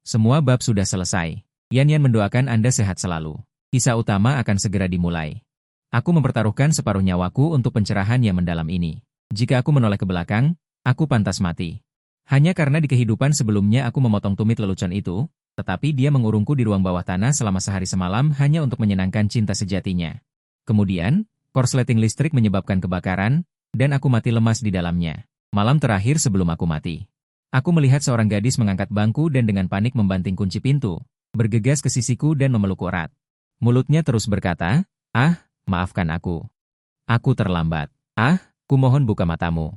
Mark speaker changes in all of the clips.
Speaker 1: Semua bab sudah selesai. Yan mendoakan Anda sehat selalu. Kisah utama akan segera dimulai. Aku mempertaruhkan separuh nyawaku untuk pencerahan yang mendalam ini. Jika aku menoleh ke belakang, aku pantas mati. Hanya karena di kehidupan sebelumnya aku memotong tumit lelucon itu, tetapi dia mengurungku di ruang bawah tanah selama sehari semalam hanya untuk menyenangkan cinta sejatinya. Kemudian, korsleting listrik menyebabkan kebakaran, dan aku mati lemas di dalamnya. Malam terakhir sebelum aku mati. Aku melihat seorang gadis mengangkat bangku dan dengan panik membanting kunci pintu, bergegas ke sisiku dan memelukku erat. Mulutnya terus berkata, maafkan aku. Aku terlambat. Kumohon buka matamu.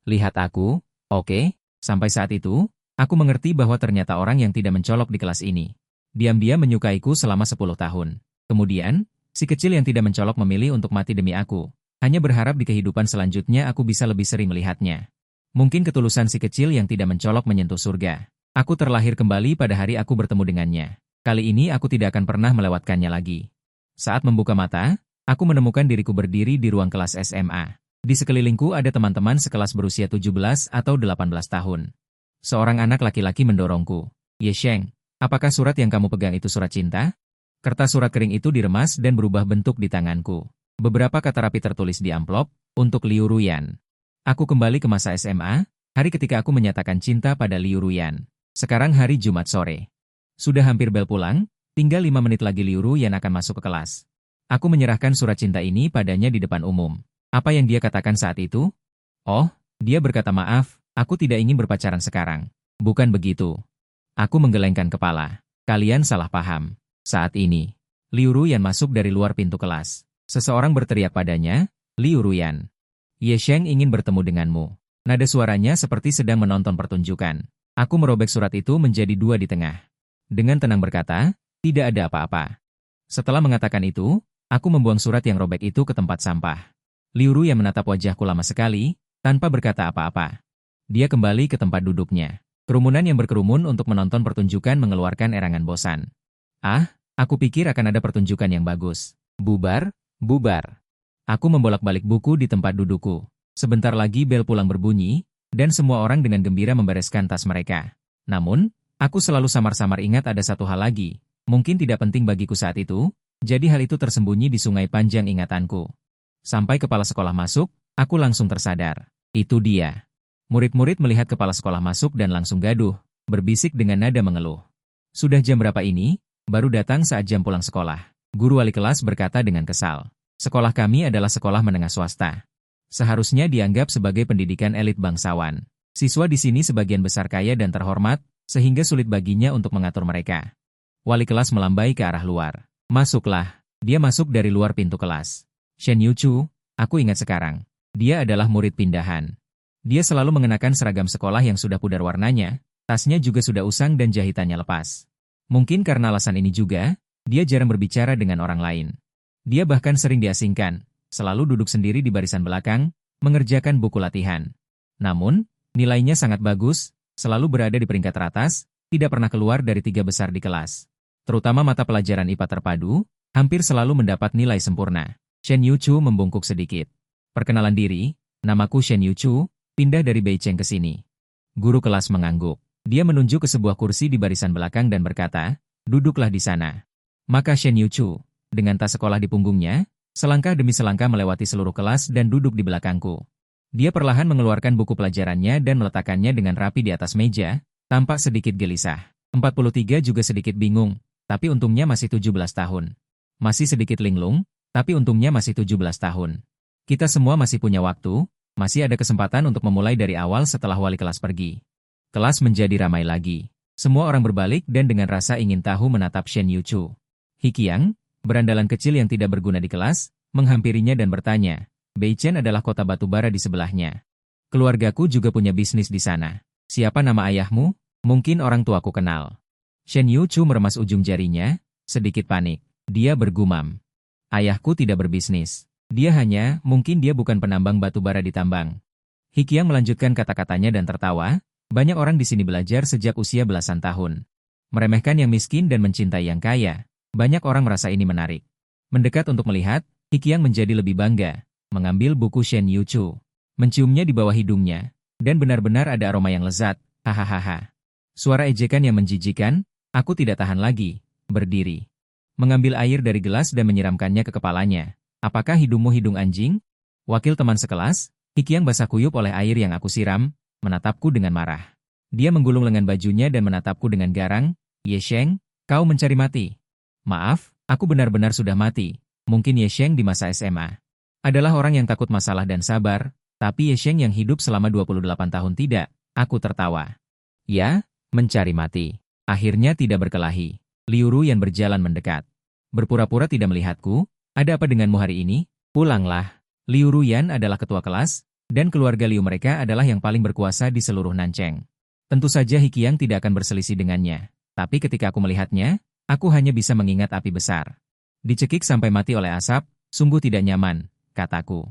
Speaker 1: Lihat aku, oke? Sampai saat itu, aku mengerti bahwa ternyata orang yang tidak mencolok di kelas ini. Diam-diam menyukaiku selama 10 tahun. Kemudian, si kecil yang tidak mencolok memilih untuk mati demi aku. Hanya berharap di kehidupan selanjutnya aku bisa lebih sering melihatnya. Mungkin ketulusan si kecil yang tidak mencolok menyentuh surga. Aku terlahir kembali pada hari aku bertemu dengannya. Kali ini aku tidak akan pernah melewatkannya lagi. Saat membuka mata, aku menemukan diriku berdiri di ruang kelas SMA. Di sekelilingku ada teman-teman sekelas berusia 17 atau 18 tahun. Seorang anak laki-laki mendorongku. Yesheng, apakah surat yang kamu pegang itu surat cinta? Kertas surat kering itu diremas dan berubah bentuk di tanganku. Beberapa kata rapi tertulis di amplop, untuk Liu Ruyan. Aku kembali ke masa SMA, hari ketika aku menyatakan cinta pada Liu Ruyan. Sekarang hari Jumat sore. Sudah hampir bel pulang, tinggal 5 menit lagi Liu Ruyan akan masuk ke kelas. Aku menyerahkan surat cinta ini padanya di depan umum. Apa yang dia katakan saat itu? Oh, dia berkata maaf, aku tidak ingin berpacaran sekarang. Bukan begitu. Aku menggelengkan kepala. Kalian salah paham. Saat ini, Liu Ruyan masuk dari luar pintu kelas. Seseorang berteriak padanya, Liu Ruyan. Yesheng ingin bertemu denganmu. Nada suaranya seperti sedang menonton pertunjukan. Aku merobek surat itu menjadi 2 di tengah. Dengan tenang berkata, tidak ada apa-apa. Setelah mengatakan itu, aku membuang surat yang robek itu ke tempat sampah. Liu Ruyan menatap wajahku lama sekali, tanpa berkata apa-apa. Dia kembali ke tempat duduknya. Kerumunan yang berkerumun untuk menonton pertunjukan mengeluarkan erangan bosan. Aku pikir akan ada pertunjukan yang bagus. Bubar, bubar. Aku membolak-balik buku di tempat dudukku. Sebentar lagi bel pulang berbunyi, dan semua orang dengan gembira membereskan tas mereka. Namun, aku selalu samar-samar ingat ada satu hal lagi, mungkin tidak penting bagiku saat itu, jadi hal itu tersembunyi di sungai panjang ingatanku. Sampai kepala sekolah masuk, aku langsung tersadar. Itu dia. Murid-murid melihat kepala sekolah masuk dan langsung gaduh, berbisik dengan nada mengeluh. Sudah jam berapa ini? Baru datang saat jam pulang sekolah. Guru wali kelas berkata dengan kesal. Sekolah kami adalah sekolah menengah swasta. Seharusnya dianggap sebagai pendidikan elit bangsawan. Siswa di sini sebagian besar kaya dan terhormat, sehingga sulit baginya untuk mengatur mereka. Wali kelas melambai ke arah luar. Masuklah. Dia masuk dari luar pintu kelas. Shen Yuchu, aku ingat sekarang. Dia adalah murid pindahan. Dia selalu mengenakan seragam sekolah yang sudah pudar warnanya, tasnya juga sudah usang dan jahitannya lepas. Mungkin karena alasan ini juga, dia jarang berbicara dengan orang lain. Dia bahkan sering diasingkan, selalu duduk sendiri di barisan belakang, mengerjakan buku latihan. Namun, nilainya sangat bagus, selalu berada di peringkat teratas, tidak pernah keluar dari 3 besar di kelas. Terutama mata pelajaran IPA terpadu, hampir selalu mendapat nilai sempurna. Shen Yuchu membungkuk sedikit. Perkenalan diri, namaku Shen Yuchu, pindah dari Beicheng ke sini. Guru kelas mengangguk. Dia menunjuk ke sebuah kursi di barisan belakang dan berkata, duduklah di sana. Maka Shen Yuchu, dengan tas sekolah di punggungnya, selangkah demi selangkah melewati seluruh kelas dan duduk di belakangku. Dia perlahan mengeluarkan buku pelajarannya dan meletakkannya dengan rapi di atas meja, tampak sedikit gelisah. 43 juga sedikit bingung, tapi untungnya masih 17 tahun. Masih sedikit linglung, tapi untungnya masih 17 tahun. Kita semua masih punya waktu, masih ada kesempatan untuk memulai dari awal setelah wali kelas pergi. Kelas menjadi ramai lagi. Semua orang berbalik dan dengan rasa ingin tahu menatap Shen Yuchu. Hikiang, berandalan kecil yang tidak berguna di kelas, menghampirinya dan bertanya, Beichen adalah kota batubara di sebelahnya. Keluargaku juga punya bisnis di sana. Siapa nama ayahmu? Mungkin orang tuaku kenal. Shen Yuchu meremas ujung jarinya, sedikit panik. Dia bergumam. Ayahku tidak berbisnis. Mungkin dia bukan penambang batubara di tambang. Hikiang melanjutkan kata-katanya dan tertawa, banyak orang di sini belajar sejak usia belasan tahun. Meremehkan yang miskin dan mencintai yang kaya. Banyak orang merasa ini menarik. Mendekat untuk melihat, Hikiang menjadi lebih bangga, mengambil buku Shen Yuchu, menciumnya di bawah hidungnya, dan benar-benar ada aroma yang lezat, hahaha. Suara ejekan yang menjijikan, aku tidak tahan lagi, berdiri. Mengambil air dari gelas dan menyiramkannya ke kepalanya. Apakah hidungmu hidung anjing? Wakil teman sekelas, Hikiang basah kuyup oleh air yang aku siram, menatapku dengan marah. Dia menggulung lengan bajunya dan menatapku dengan garang. Ye Sheng, kau mencari mati. Maaf, aku benar-benar sudah mati. Mungkin Ye Sheng di masa SMA adalah orang yang takut masalah dan sabar, tapi Ye Sheng yang hidup selama 28 tahun tidak. Aku tertawa. Ya, mencari mati. Akhirnya tidak berkelahi. Liu Ruyan berjalan mendekat. Berpura-pura tidak melihatku. Ada apa denganmu hari ini? Pulanglah. Liu Ruyan adalah ketua kelas, dan keluarga Liu mereka adalah yang paling berkuasa di seluruh Nancheng. Tentu saja Hikiang tidak akan berselisih dengannya. Tapi ketika aku melihatnya, aku hanya bisa mengingat api besar. Dicekik sampai mati oleh asap, sungguh tidak nyaman, kataku.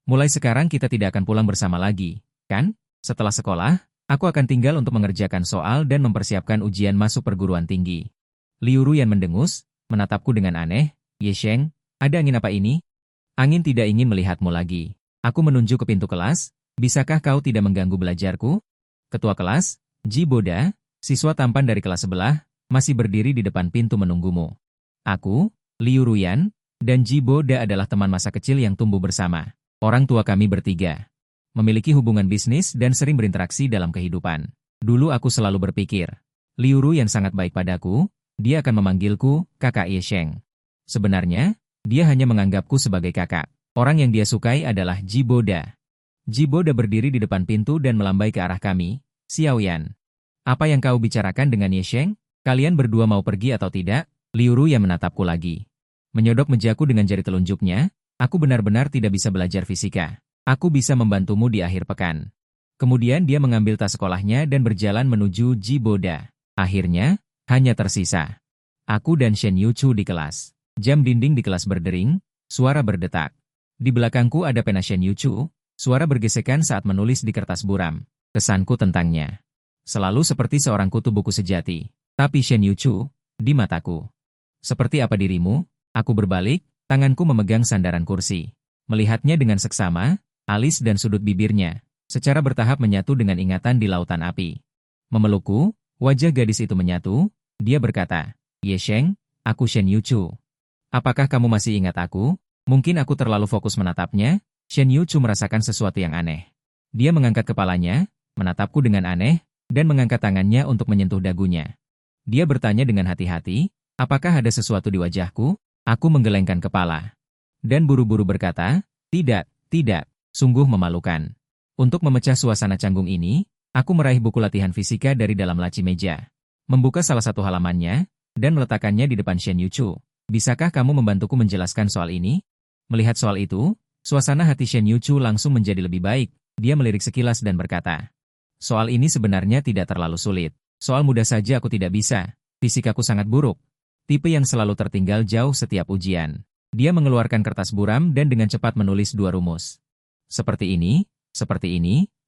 Speaker 1: Mulai sekarang kita tidak akan pulang bersama lagi, kan? Setelah sekolah, aku akan tinggal untuk mengerjakan soal dan mempersiapkan ujian masuk perguruan tinggi. Liu Ruyan mendengus, menatapku dengan aneh. Ye Sheng, ada angin apa ini? Angin tidak ingin melihatmu lagi. Aku menunjuk ke pintu kelas. Bisakah kau tidak mengganggu belajarku? Ketua kelas, Ji Boda, siswa tampan dari kelas sebelah, masih berdiri di depan pintu menunggumu. Aku, Liu Ruyan, dan Ji Boda adalah teman masa kecil yang tumbuh bersama. Orang tua kami bertiga memiliki hubungan bisnis dan sering berinteraksi dalam kehidupan. Dulu aku selalu berpikir, Liu Ruyan sangat baik padaku, dia akan memanggilku kakak Ye Sheng. Sebenarnya, dia hanya menganggapku sebagai kakak. Orang yang dia sukai adalah Ji Boda. Ji Boda berdiri di depan pintu dan melambai ke arah kami. Xiaoyan, apa yang kau bicarakan dengan Ye Sheng? Kalian berdua mau pergi atau tidak? Liu Ruyan menatapku lagi. Menyodok mejaku dengan jari telunjuknya, aku benar-benar tidak bisa belajar fisika. Aku bisa membantumu di akhir pekan. Kemudian dia mengambil tas sekolahnya dan berjalan menuju Ji Boda. Akhirnya, hanya tersisa aku dan Shen Yuchu di kelas. Jam dinding di kelas berdering, suara berdetak. Di belakangku ada pena Shen Yuchu, suara bergesekan saat menulis di kertas buram. Kesanku tentangnya selalu seperti seorang kutu buku sejati. Tapi Shen Yuchu, di mataku. Seperti apa dirimu? Aku berbalik, tanganku memegang sandaran kursi. Melihatnya dengan seksama, alis dan sudut bibirnya, secara bertahap menyatu dengan ingatan di lautan api. Memelukku, wajah gadis itu menyatu, dia berkata, Ye Sheng, aku Shen Yuchu. Apakah kamu masih ingat aku? Mungkin aku terlalu fokus menatapnya. Shen Yuchu merasakan sesuatu yang aneh. Dia mengangkat kepalanya, menatapku dengan aneh, dan mengangkat tangannya untuk menyentuh dagunya. Dia bertanya dengan hati-hati, apakah ada sesuatu di wajahku? Aku menggelengkan kepala. Dan buru-buru berkata, tidak, sungguh memalukan. Untuk memecah suasana canggung ini, aku meraih buku latihan fisika dari dalam laci meja. Membuka salah satu halamannya, dan meletakkannya di depan Shen Yuchu. Bisakah kamu membantuku menjelaskan soal ini? Melihat soal itu, suasana hati Shen Yuchu langsung menjadi lebih baik. Dia melirik sekilas dan berkata, soal ini sebenarnya tidak terlalu sulit. Soal mudah saja aku tidak bisa. Fisikaku sangat buruk. Tipe yang selalu tertinggal jauh setiap ujian. Dia mengeluarkan kertas buram dan dengan cepat menulis dua rumus. Seperti ini,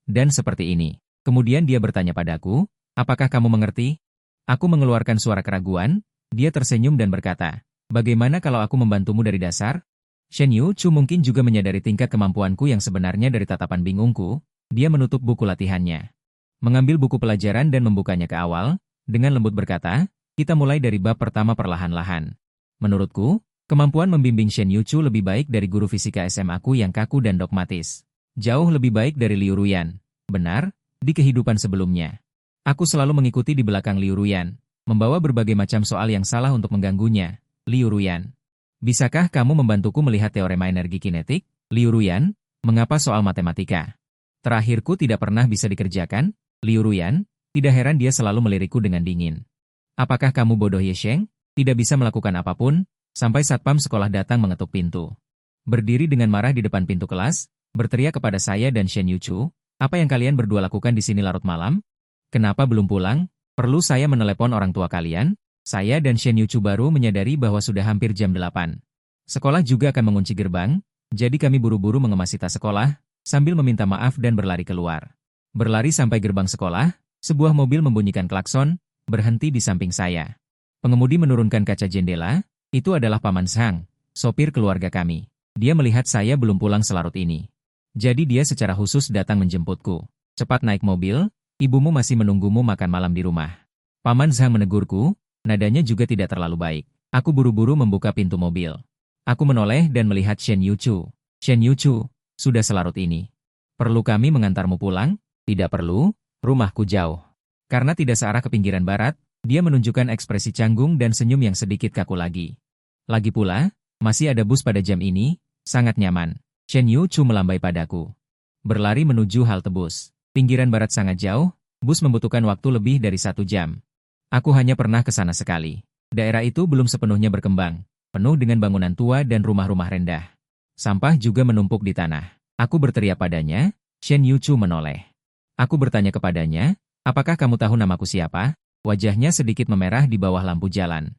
Speaker 1: dan seperti ini. Kemudian dia bertanya padaku, apakah kamu mengerti? Aku mengeluarkan suara keraguan. Dia tersenyum dan berkata, bagaimana kalau aku membantumu dari dasar? Shen Yuchu mungkin juga menyadari tingkat kemampuanku yang sebenarnya dari tatapan bingungku. Dia menutup buku latihannya. Mengambil buku pelajaran dan membukanya ke awal, dengan lembut berkata, kita mulai dari bab pertama perlahan-lahan. Menurutku, kemampuan membimbing Shen Yuchu lebih baik dari guru fisika SMA aku yang kaku dan dogmatis. Jauh lebih baik dari Liu Ruyan. Benar, di kehidupan sebelumnya. Aku selalu mengikuti di belakang Liu Ruyan, membawa berbagai macam soal yang salah untuk mengganggunya. Liu Ruyan, bisakah kamu membantuku melihat teorema energi kinetik? Liu Ruyan, mengapa soal matematika terakhirku tidak pernah bisa dikerjakan? Liu Ruyan, tidak heran dia selalu melirikku dengan dingin. Apakah kamu bodoh Ye Sheng? Tidak bisa melakukan apapun, sampai satpam sekolah datang mengetuk pintu. Berdiri dengan marah di depan pintu kelas, berteriak kepada saya dan Shen Yuchu, apa yang kalian berdua lakukan di sini larut malam? Kenapa belum pulang? Perlu saya menelepon orang tua kalian? Saya dan Shen Yuchu baru menyadari bahwa sudah hampir jam 8. Sekolah juga akan mengunci gerbang, jadi kami buru-buru mengemasi tas sekolah, sambil meminta maaf dan berlari keluar. Berlari sampai gerbang sekolah, sebuah mobil membunyikan klakson, berhenti di samping saya. Pengemudi menurunkan kaca jendela, itu adalah Paman Sang, sopir keluarga kami. Dia melihat saya belum pulang selarut ini. Jadi dia secara khusus datang menjemputku. Cepat naik mobil, Ibumu masih menunggumu makan malam di rumah. Paman Zhang menegurku, nadanya juga tidak terlalu baik. Aku buru-buru membuka pintu mobil. Aku menoleh dan melihat Shen Yuchu. Shen Yuchu, sudah selarut ini. Perlu kami mengantarmu pulang? Tidak perlu, rumahku jauh. Karena tidak searah ke pinggiran barat, dia menunjukkan ekspresi canggung dan senyum yang sedikit kaku lagi. Lagi pula, masih ada bus pada jam ini, sangat nyaman. Shen Yuchu melambai padaku. Berlari menuju halte bus. Pinggiran barat sangat jauh, bus membutuhkan waktu lebih dari 1 jam. Aku hanya pernah ke sana sekali. Daerah itu belum sepenuhnya berkembang, penuh dengan bangunan tua dan rumah-rumah rendah. Sampah juga menumpuk di tanah. Aku berteriak padanya, Shen Yuchu menoleh. Aku bertanya kepadanya, apakah kamu tahu namaku siapa? Wajahnya sedikit memerah di bawah lampu jalan.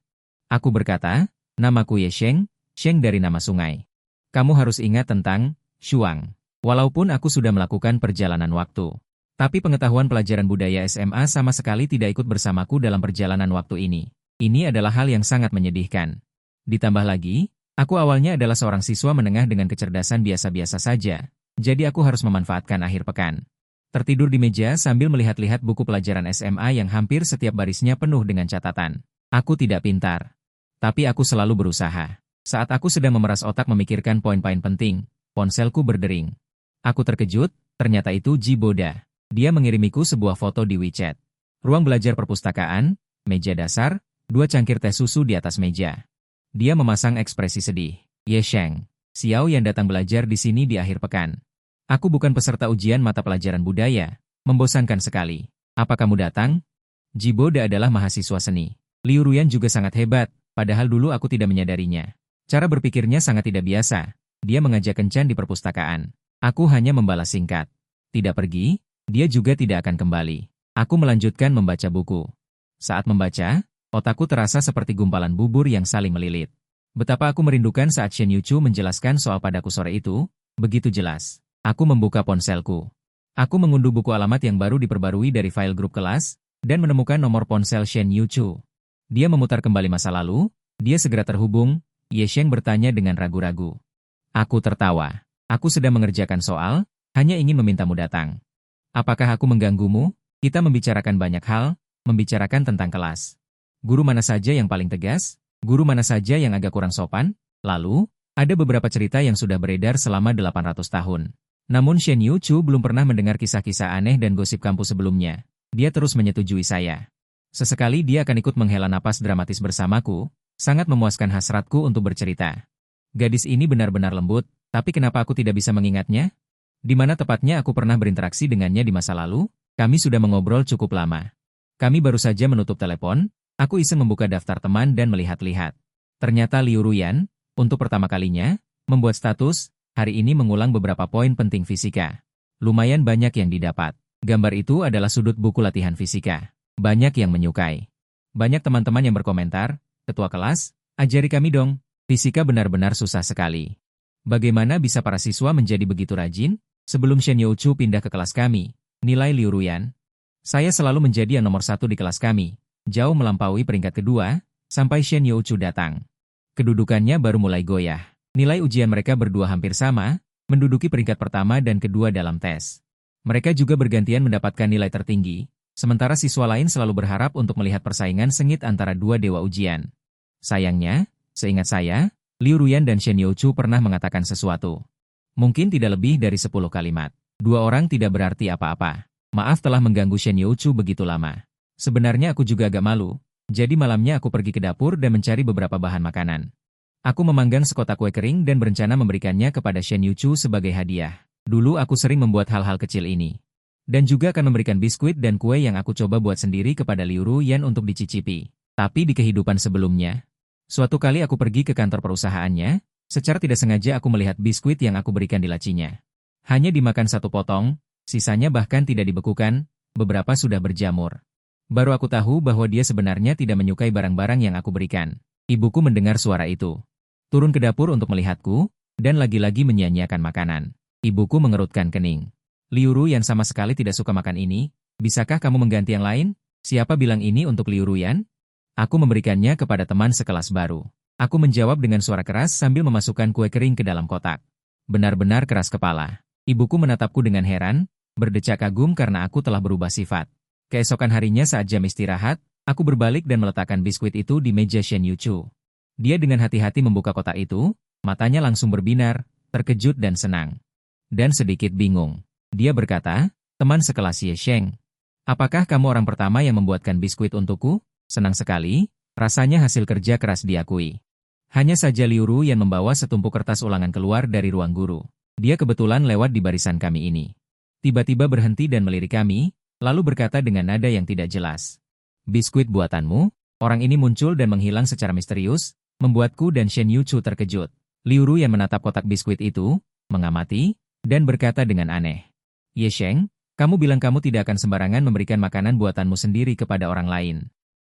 Speaker 1: Aku berkata, namaku Ye Sheng, Sheng dari nama sungai. Kamu harus ingat tentang Shuang. Walaupun aku sudah melakukan perjalanan waktu. Tapi pengetahuan pelajaran budaya SMA sama sekali tidak ikut bersamaku dalam perjalanan waktu ini. Ini adalah hal yang sangat menyedihkan. Ditambah lagi, aku awalnya adalah seorang siswa menengah dengan kecerdasan biasa-biasa saja, jadi aku harus memanfaatkan akhir pekan. Tertidur di meja sambil melihat-lihat buku pelajaran SMA yang hampir setiap barisnya penuh dengan catatan. Aku tidak pintar. Tapi aku selalu berusaha. Saat aku sedang memeras otak memikirkan poin-poin penting, ponselku berdering. Aku terkejut, ternyata itu Ji Boda. Dia mengirimiku sebuah foto di WeChat. Ruang belajar perpustakaan, meja dasar, 2 cangkir teh susu di atas meja. Dia memasang ekspresi sedih. Ye Sheng, Xiao yang datang belajar di sini di akhir pekan. Aku bukan peserta ujian mata pelajaran budaya. Membosankan sekali. Apa kamu datang? Ji Boda adalah mahasiswa seni. Liu Ruyan juga sangat hebat, padahal dulu aku tidak menyadarinya. Cara berpikirnya sangat tidak biasa. Dia mengajak kencan di perpustakaan. Aku hanya membalas singkat. Tidak pergi, dia juga tidak akan kembali. Aku melanjutkan membaca buku. Saat membaca, otakku terasa seperti gumpalan bubur yang saling melilit. Betapa aku merindukan saat Shen Yuchu menjelaskan soal padaku sore itu, begitu jelas. Aku membuka ponselku. Aku mengunduh buku alamat yang baru diperbarui dari file grup kelas, dan menemukan nomor ponsel Shen Yuchu. Dia memutar kembali masa lalu, dia segera terhubung, Ye Sheng bertanya dengan ragu-ragu. Aku tertawa. Aku sedang mengerjakan soal, hanya ingin memintamu datang. Apakah aku mengganggumu? Kita membicarakan banyak hal, membicarakan tentang kelas. Guru mana saja yang paling tegas? Guru mana saja yang agak kurang sopan? Lalu, ada beberapa cerita yang sudah beredar selama 800 tahun. Namun Shen Yuchu belum pernah mendengar kisah-kisah aneh dan gosip kampus sebelumnya. Dia terus menyetujui saya. Sesekali dia akan ikut menghela napas dramatis bersamaku, sangat memuaskan hasratku untuk bercerita. Gadis ini benar-benar lembut, tapi kenapa aku tidak bisa mengingatnya? Di mana tepatnya aku pernah berinteraksi dengannya di masa lalu? Kami sudah mengobrol cukup lama. Kami baru saja menutup telepon, aku iseng membuka daftar teman dan melihat-lihat. Ternyata Liu Ruyan, untuk pertama kalinya, membuat status, hari ini mengulang beberapa poin penting fisika. Lumayan banyak yang didapat. Gambar itu adalah sudut buku latihan fisika. Banyak yang menyukai. Banyak teman-teman yang berkomentar, ketua kelas, ajari kami dong, fisika benar-benar susah sekali. Bagaimana bisa para siswa menjadi begitu rajin? Sebelum Shen Yuchu pindah ke kelas kami, nilai Liu Ruyan. Saya selalu menjadi yang nomor 1 di kelas kami, jauh melampaui peringkat kedua, sampai Shen Yuchu datang. Kedudukannya baru mulai goyah. Nilai ujian mereka berdua hampir sama, menduduki peringkat pertama dan kedua dalam tes. Mereka juga bergantian mendapatkan nilai tertinggi, sementara siswa lain selalu berharap untuk melihat persaingan sengit antara dua dewa ujian. Sayangnya, seingat saya, Liu Ruyan dan Shen Yuchu pernah mengatakan sesuatu. Mungkin tidak lebih dari 10 kalimat. 2 orang tidak berarti apa-apa. Maaf telah mengganggu Shen Yuchu begitu lama. Sebenarnya aku juga agak malu, jadi malamnya aku pergi ke dapur dan mencari beberapa bahan makanan. Aku memanggang sekotak kue kering dan berencana memberikannya kepada Shen Yuchu sebagai hadiah. Dulu aku sering membuat hal-hal kecil ini. Dan juga akan memberikan biskuit dan kue yang aku coba buat sendiri kepada Liu Ruyan untuk dicicipi. Tapi di kehidupan sebelumnya, suatu kali aku pergi ke kantor perusahaannya, secara tidak sengaja aku melihat biskuit yang aku berikan di lacinya. Hanya dimakan 1 potong, sisanya bahkan tidak dibekukan, beberapa sudah berjamur. Baru aku tahu bahwa dia sebenarnya tidak menyukai barang-barang yang aku berikan. Ibuku mendengar suara itu. Turun ke dapur untuk melihatku, dan lagi-lagi menyia-nyiakan makanan. Ibuku mengerutkan kening. Liu Ruyan sama sekali tidak suka makan ini, bisakah kamu mengganti yang lain? Siapa bilang ini untuk Liu Ruyan? Aku memberikannya kepada teman sekelas baru. Aku menjawab dengan suara keras sambil memasukkan kue kering ke dalam kotak. Benar-benar keras kepala. Ibuku menatapku dengan heran, berdecak kagum karena aku telah berubah sifat. Keesokan harinya saat jam istirahat, aku berbalik dan meletakkan biskuit itu di meja Shen Yuchu. Dia dengan hati-hati membuka kotak itu, matanya langsung berbinar, terkejut dan senang. Dan sedikit bingung. Dia berkata, "Teman sekelas Ye Sheng, apakah kamu orang pertama yang membuatkan biskuit untukku?" Senang sekali, rasanya hasil kerja keras diakui. Hanya saja Liu Ruyan membawa setumpuk kertas ulangan keluar dari ruang guru. Dia kebetulan lewat di barisan kami ini. Tiba-tiba berhenti dan melirik kami, lalu berkata dengan nada yang tidak jelas. "Biskuit buatanmu?" Orang ini muncul dan menghilang secara misterius, membuatku dan Shen Yuchu terkejut. Liu Ruyan menatap kotak biskuit itu, mengamati, dan berkata dengan aneh. "Ye Sheng, kamu bilang kamu tidak akan sembarangan memberikan makanan buatanmu sendiri kepada orang lain."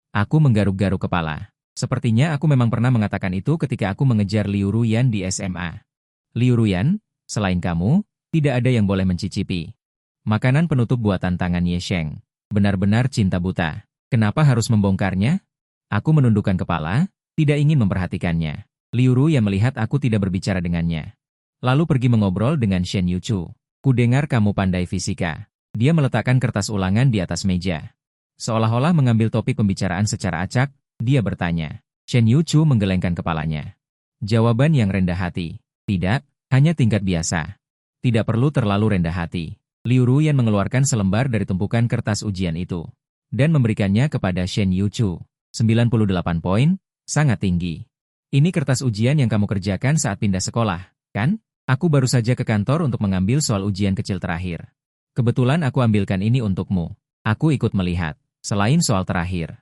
Speaker 1: Aku menggaruk-garuk kepala. Sepertinya aku memang pernah mengatakan itu ketika aku mengejar Liu Ruyan di SMA. "Liu Ruyan, selain kamu, tidak ada yang boleh mencicipi makanan penutup buatan tangan Ye Sheng. Benar-benar cinta buta. Kenapa harus membongkarnya?" Aku menundukkan kepala, tidak ingin memperhatikannya. Liu Ruyan melihat aku tidak berbicara dengannya. Lalu pergi mengobrol dengan Shen Yuchu. "Kudengar kamu pandai fisika." Dia meletakkan kertas ulangan di atas meja. Seolah-olah mengambil topik pembicaraan secara acak, dia bertanya. Shen Yuchu menggelengkan kepalanya. Jawaban yang rendah hati. "Tidak, hanya tingkat biasa. Tidak perlu terlalu rendah hati." Liu Ruyan mengeluarkan selembar dari tumpukan kertas ujian itu. Dan memberikannya kepada Shen Yuchu. 98 poin, sangat tinggi. "Ini kertas ujian yang kamu kerjakan saat pindah sekolah, kan? Aku baru saja ke kantor untuk mengambil soal ujian kecil terakhir. Kebetulan aku ambilkan ini untukmu. Aku ikut melihat. Selain soal terakhir,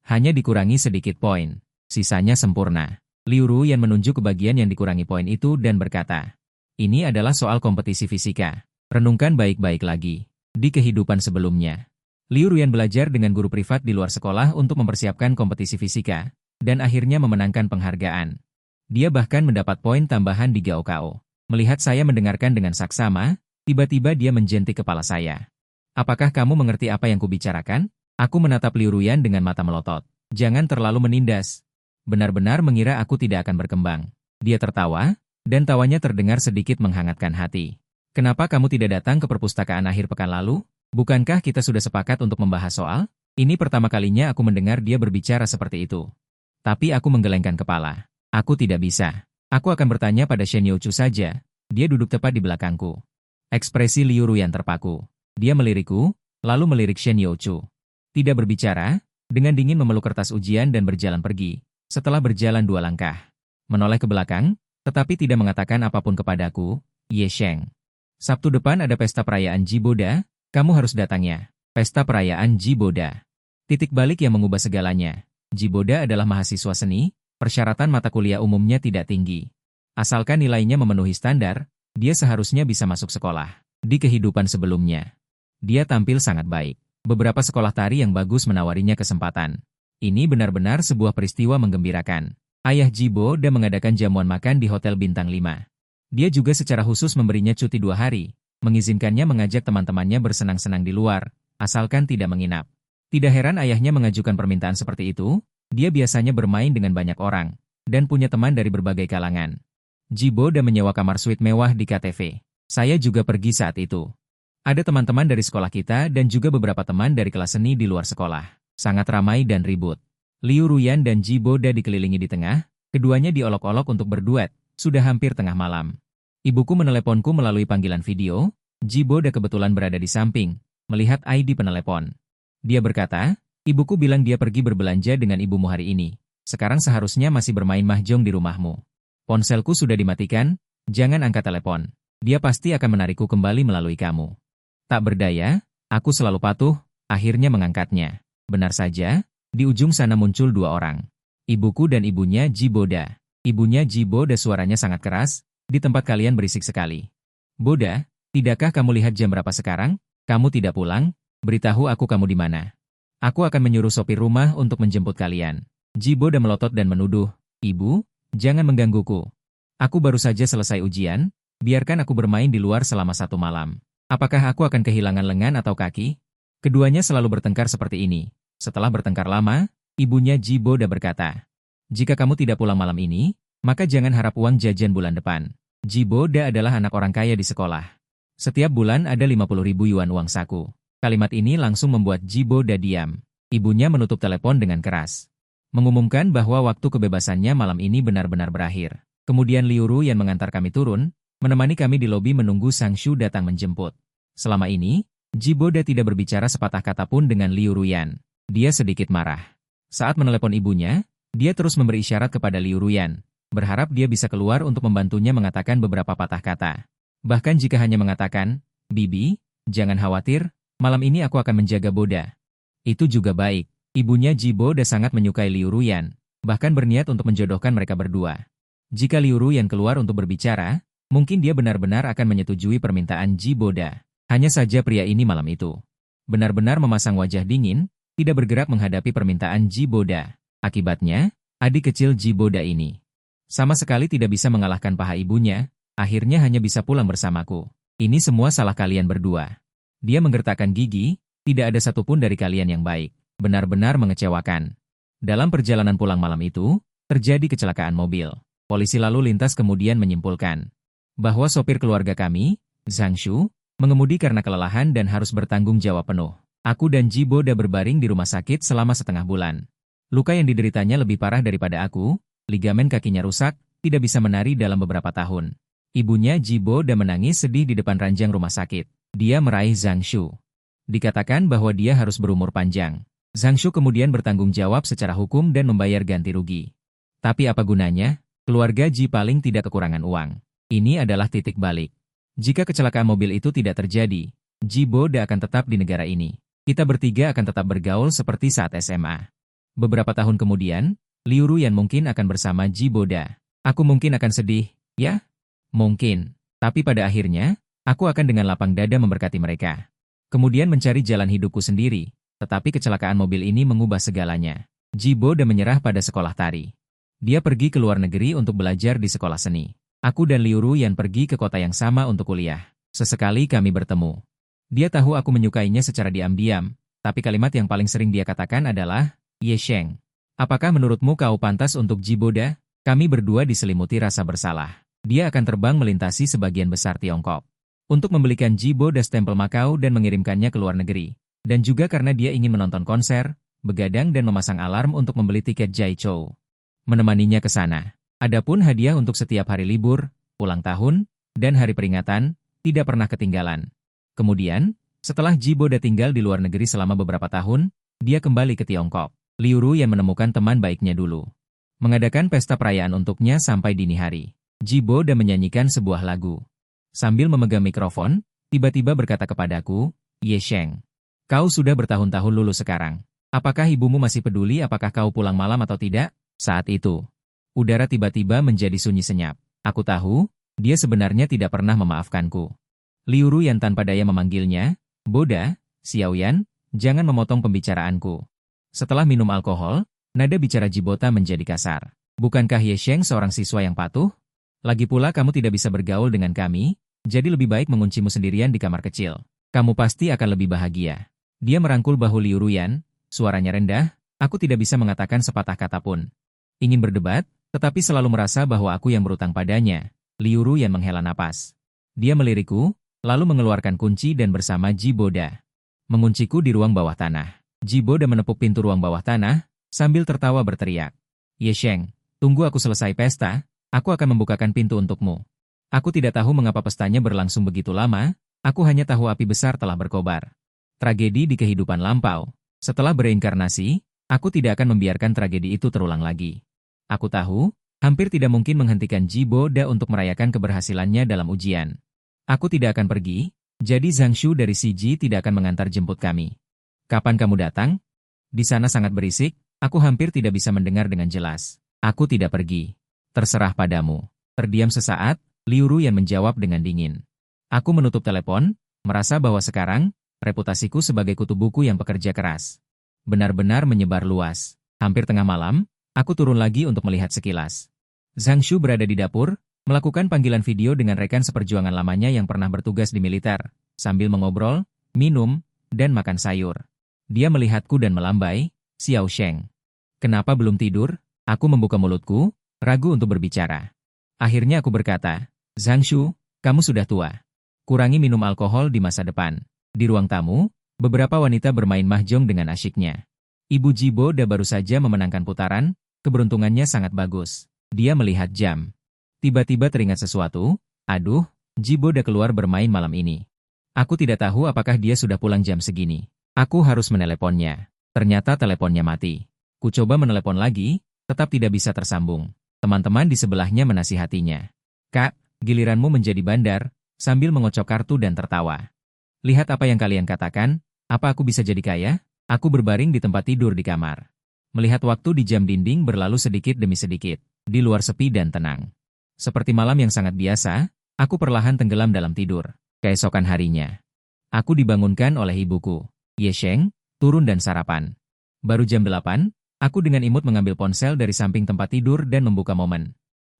Speaker 1: hanya dikurangi sedikit poin. Sisanya sempurna." Liu Ruyan menunjuk ke bagian yang dikurangi poin itu dan berkata, "Ini adalah soal kompetisi fisika. Renungkan baik-baik lagi. Di kehidupan sebelumnya, Liu Ruyan belajar dengan guru privat di luar sekolah untuk mempersiapkan kompetisi fisika, dan akhirnya memenangkan penghargaan. Dia bahkan mendapat poin tambahan di Gaokao. Melihat saya mendengarkan dengan saksama, tiba-tiba dia menjentik kepala saya. "Apakah kamu mengerti apa yang kubicarakan?" Aku menatap Liu Ruyan dengan mata melotot. "Jangan terlalu menindas." Benar-benar mengira aku tidak akan berkembang. Dia tertawa, dan tawanya terdengar sedikit menghangatkan hati. "Kenapa kamu tidak datang ke perpustakaan akhir pekan lalu? Bukankah kita sudah sepakat untuk membahas soal?" Ini pertama kalinya aku mendengar dia berbicara seperti itu. Tapi aku menggelengkan kepala. Aku tidak bisa. Aku akan bertanya pada Shen Yuchu saja. Dia duduk tepat di belakangku. Ekspresi Liu Ruyan terpaku. Dia melirikku, lalu melirik Shen Yuchu. Tidak berbicara, dengan dingin memeluk kertas ujian dan berjalan pergi, setelah berjalan 2 langkah. Menoleh ke belakang, tetapi tidak mengatakan apapun kepadaku. "Ye Sheng, Sabtu depan ada pesta perayaan Jiboda, kamu harus datangnya." Pesta perayaan Jiboda. Titik balik yang mengubah segalanya. Jiboda adalah mahasiswa seni, persyaratan mata kuliah umumnya tidak tinggi. Asalkan nilainya memenuhi standar, dia seharusnya bisa masuk sekolah. Di kehidupan sebelumnya, dia tampil sangat baik. Beberapa sekolah tari yang bagus menawarinya kesempatan. Ini benar-benar sebuah peristiwa menggembirakan. Ayah Jiboda mengadakan jamuan makan di Hotel Bintang 5. Dia juga secara khusus memberinya cuti 2 hari, mengizinkannya mengajak teman-temannya bersenang-senang di luar, asalkan tidak menginap. Tidak heran ayahnya mengajukan permintaan seperti itu, dia biasanya bermain dengan banyak orang, dan punya teman dari berbagai kalangan. Jiboda menyewa kamar suite mewah di KTV. Saya juga pergi saat itu. Ada teman-teman dari sekolah kita dan juga beberapa teman dari kelas seni di luar sekolah. Sangat ramai dan ribut. Liu Ruyan dan Jiboda dikelilingi di tengah, keduanya diolok-olok untuk berduet, sudah hampir tengah malam. Ibuku meneleponku melalui panggilan video, Jiboda kebetulan berada di samping, melihat ID penelepon. Dia berkata, "Ibuku bilang dia pergi berbelanja dengan ibumu hari ini. Sekarang seharusnya masih bermain mahjong di rumahmu. Ponselku sudah dimatikan, jangan angkat telepon. Dia pasti akan menarikku kembali melalui kamu." Tak berdaya, aku selalu patuh, akhirnya mengangkatnya. Benar saja, di ujung sana muncul 2 orang. Ibuku dan ibunya Jiboda. Ibunya Jiboda suaranya sangat keras, "Di tempat kalian berisik sekali. Boda, tidakkah kamu lihat jam berapa sekarang? Kamu tidak pulang? Beritahu aku kamu di mana. Aku akan menyuruh sopir rumah untuk menjemput kalian." Jiboda melotot dan menuduh, "Ibu, jangan menggangguku. Aku baru saja selesai ujian, biarkan aku bermain di luar selama 1 malam. Apakah aku akan kehilangan lengan atau kaki?" Keduanya selalu bertengkar seperti ini. Setelah bertengkar lama, ibunya Jiboda berkata, "Jika kamu tidak pulang malam ini, maka jangan harap uang jajan bulan depan." Jiboda adalah anak orang kaya di sekolah. Setiap bulan ada 50.000 yuan uang saku. Kalimat ini langsung membuat Jiboda diam. Ibunya menutup telepon dengan keras. Mengumumkan bahwa waktu kebebasannya malam ini benar-benar berakhir. Kemudian Liu Ruyan mengantar kami turun, menemani kami di lobi menunggu Sang Shu datang menjemput. Selama ini, Jiboda tidak berbicara sepatah kata pun dengan Liu Ruyan. Dia sedikit marah. Saat menelepon ibunya, dia terus memberi isyarat kepada Liu Ruyan, berharap dia bisa keluar untuk membantunya mengatakan beberapa patah kata. Bahkan jika hanya mengatakan, "Bibi, jangan khawatir, malam ini aku akan menjaga Boda." Itu juga baik. Ibunya Jiboda sangat menyukai Liu Ruyan, bahkan berniat untuk menjodohkan mereka berdua. Jika Liu Ruyan keluar untuk berbicara, mungkin dia benar-benar akan menyetujui permintaan Jiboda. Hanya saja pria ini malam itu benar-benar memasang wajah dingin, tidak bergerak menghadapi permintaan Jiboda. Akibatnya, adik kecil Jiboda ini sama sekali tidak bisa mengalahkan paha ibunya, akhirnya hanya bisa pulang bersamaku. Ini semua salah kalian berdua. Dia menggertakkan gigi, tidak ada satupun dari kalian yang baik. Benar-benar mengecewakan. Dalam perjalanan pulang malam itu, terjadi kecelakaan mobil. Polisi lalu lintas kemudian menyimpulkan bahwa sopir keluarga kami, Zhang Shu, mengemudi karena kelelahan dan harus bertanggung jawab penuh. Aku dan Jiboda berbaring di rumah sakit selama setengah bulan. Luka yang dideritanya lebih parah daripada aku, ligamen kakinya rusak, tidak bisa menari dalam beberapa tahun. Ibunya Jiboda menangis sedih di depan ranjang rumah sakit. Dia meraih Zhang Shu. Dikatakan bahwa dia harus berumur panjang. Zhang Shu kemudian bertanggung jawab secara hukum dan membayar ganti rugi. Tapi apa gunanya? Keluarga Ji paling tidak kekurangan uang. Ini adalah titik balik. Jika kecelakaan mobil itu tidak terjadi, Jiboda akan tetap di negara ini. Kita bertiga akan tetap bergaul seperti saat SMA. Beberapa tahun kemudian, Liu Ruyan mungkin akan bersama Jiboda. Aku mungkin akan sedih, ya? Mungkin. Tapi pada akhirnya, aku akan dengan lapang dada memberkati mereka. Kemudian mencari jalan hidupku sendiri. Tetapi kecelakaan mobil ini mengubah segalanya. Jiboda menyerah pada sekolah tari. Dia pergi ke luar negeri untuk belajar di sekolah seni. Aku dan Liu Ruyan pergi ke kota yang sama untuk kuliah. Sesekali kami bertemu. Dia tahu aku menyukainya secara diam-diam, tapi kalimat yang paling sering dia katakan adalah, "Ye Sheng, apakah menurutmu kau pantas untuk Jiboda?" Kami berdua diselimuti rasa bersalah. Dia akan terbang melintasi sebagian besar Tiongkok untuk membelikan Jiboda stempel Makau dan mengirimkannya ke luar negeri. Dan juga karena dia ingin menonton konser, begadang dan memasang alarm untuk membeli tiket Jaichou. Menemaninya ke sana. Adapun hadiah untuk setiap hari libur, ulang tahun, dan hari peringatan, tidak pernah ketinggalan. Kemudian, setelah Jiboda tinggal di luar negeri selama beberapa tahun, dia kembali ke Tiongkok. Liu Ruyan menemukan teman baiknya dulu. Mengadakan pesta perayaan untuknya sampai dini hari. Jiboda menyanyikan sebuah lagu. Sambil memegang mikrofon, tiba-tiba berkata kepadaku, "Ye Sheng, kau sudah bertahun-tahun lulus sekarang. Apakah ibumu masih peduli apakah kau pulang malam atau tidak?" Saat itu, udara tiba-tiba menjadi sunyi senyap. Aku tahu, dia sebenarnya tidak pernah memaafkanku. Liu Ruyan tanpa daya memanggilnya, "Boda, Xiaoyan, jangan memotong pembicaraanku." Setelah minum alkohol, nada bicara Jibota menjadi kasar. "Bukankah Ye Sheng seorang siswa yang patuh? Lagi pula kamu tidak bisa bergaul dengan kami, jadi lebih baik menguncimu sendirian di kamar kecil. Kamu pasti akan lebih bahagia." Dia merangkul bahu Liu Ruyan, suaranya rendah, aku tidak bisa mengatakan sepatah kata pun. Ingin berdebat, tetapi selalu merasa bahwa aku yang berutang padanya. Liu Ruyan menghela napas. Dia melirikku, lalu mengeluarkan kunci dan bersama Jiboda mengunciku di ruang bawah tanah. Jiboda menepuk pintu ruang bawah tanah, sambil tertawa berteriak. "Ye Sheng, tunggu aku selesai pesta, aku akan membukakan pintu untukmu." Aku tidak tahu mengapa pestanya berlangsung begitu lama, aku hanya tahu api besar telah berkobar. Tragedi di kehidupan lampau. Setelah bereinkarnasi, aku tidak akan membiarkan tragedi itu terulang lagi. Aku tahu, hampir tidak mungkin menghentikan Jiboda untuk merayakan keberhasilannya dalam ujian. Aku tidak akan pergi, jadi Zhang Shu dari CG tidak akan mengantar jemput kami. "Kapan kamu datang?" Di sana sangat berisik, aku hampir tidak bisa mendengar dengan jelas. "Aku tidak pergi. Terserah padamu." Terdiam sesaat, Liu Ruyan menjawab dengan dingin. Aku menutup telepon, merasa bahwa sekarang, reputasiku sebagai kutu buku yang pekerja keras benar-benar menyebar luas. Hampir tengah malam, aku turun lagi untuk melihat sekilas. Zhang Shu berada di dapur, melakukan panggilan video dengan rekan seperjuangan lamanya yang pernah bertugas di militer, sambil mengobrol, minum, dan makan sayur. Dia melihatku dan melambai, "Xiao Sheng, kenapa belum tidur?" Aku membuka mulutku, ragu untuk berbicara. Akhirnya aku berkata, "Zhang Shu, kamu sudah tua. Kurangi minum alkohol di masa depan. Di ruang tamu, beberapa wanita bermain mahjong dengan asyiknya. Ibu Jiboda baru saja memenangkan putaran, keberuntungannya sangat bagus. Dia melihat jam. Tiba-tiba teringat sesuatu, aduh, Jiboda keluar bermain malam ini. Aku tidak tahu apakah dia sudah pulang jam segini. Aku harus meneleponnya. Ternyata teleponnya mati. Ku coba menelepon lagi, tetap tidak bisa tersambung. Teman-teman di sebelahnya menasihatinya. Kak, giliranmu menjadi bandar, sambil mengocok kartu dan tertawa. Lihat apa yang kalian katakan, apa aku bisa jadi kaya? Aku berbaring di tempat tidur di kamar. Melihat waktu di jam dinding berlalu sedikit demi sedikit. Di luar sepi dan tenang. Seperti malam yang sangat biasa, aku perlahan tenggelam dalam tidur. Keesokan harinya, aku dibangunkan oleh ibuku. Ye Sheng, turun dan sarapan. Baru jam 8, aku dengan imut mengambil ponsel dari samping tempat tidur dan membuka momen.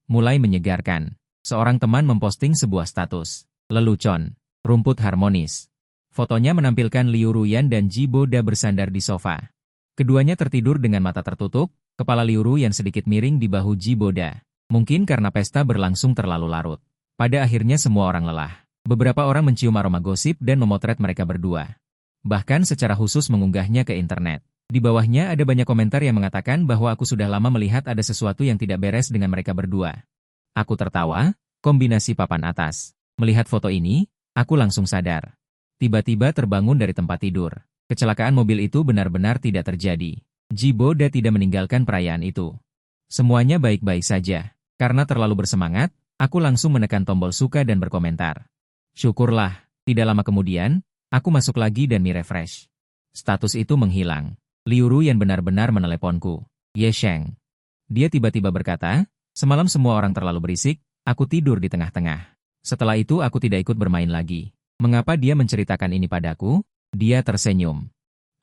Speaker 1: Mulai menyegarkan. Seorang teman memposting sebuah status. Lelucon. Rumput harmonis. Fotonya menampilkan Liu Ruyan dan Jiboda bersandar di sofa. Keduanya tertidur dengan mata tertutup, kepala Liu Ruyan sedikit miring di bahu Jiboda. Mungkin karena pesta berlangsung terlalu larut. Pada akhirnya semua orang lelah. Beberapa orang mencium aroma gosip dan memotret mereka berdua. Bahkan secara khusus mengunggahnya ke internet. Di bawahnya ada banyak komentar yang mengatakan bahwa aku sudah lama melihat ada sesuatu yang tidak beres dengan mereka berdua. Aku tertawa, kombinasi papan atas. Melihat foto ini, aku langsung sadar. Tiba-tiba terbangun dari tempat tidur. Kecelakaan mobil itu benar-benar tidak terjadi. Jiboda tidak meninggalkan perayaan itu. Semuanya baik-baik saja. Karena terlalu bersemangat, aku langsung menekan tombol suka dan berkomentar. Syukurlah, tidak lama kemudian, aku masuk lagi dan mi-refresh. Status itu menghilang. Liu Ruyan benar-benar meneleponku. Ye Sheng. Dia tiba-tiba berkata, semalam semua orang terlalu berisik, aku tidur di tengah-tengah. Setelah itu aku tidak ikut bermain lagi. Mengapa dia menceritakan ini padaku? Dia tersenyum.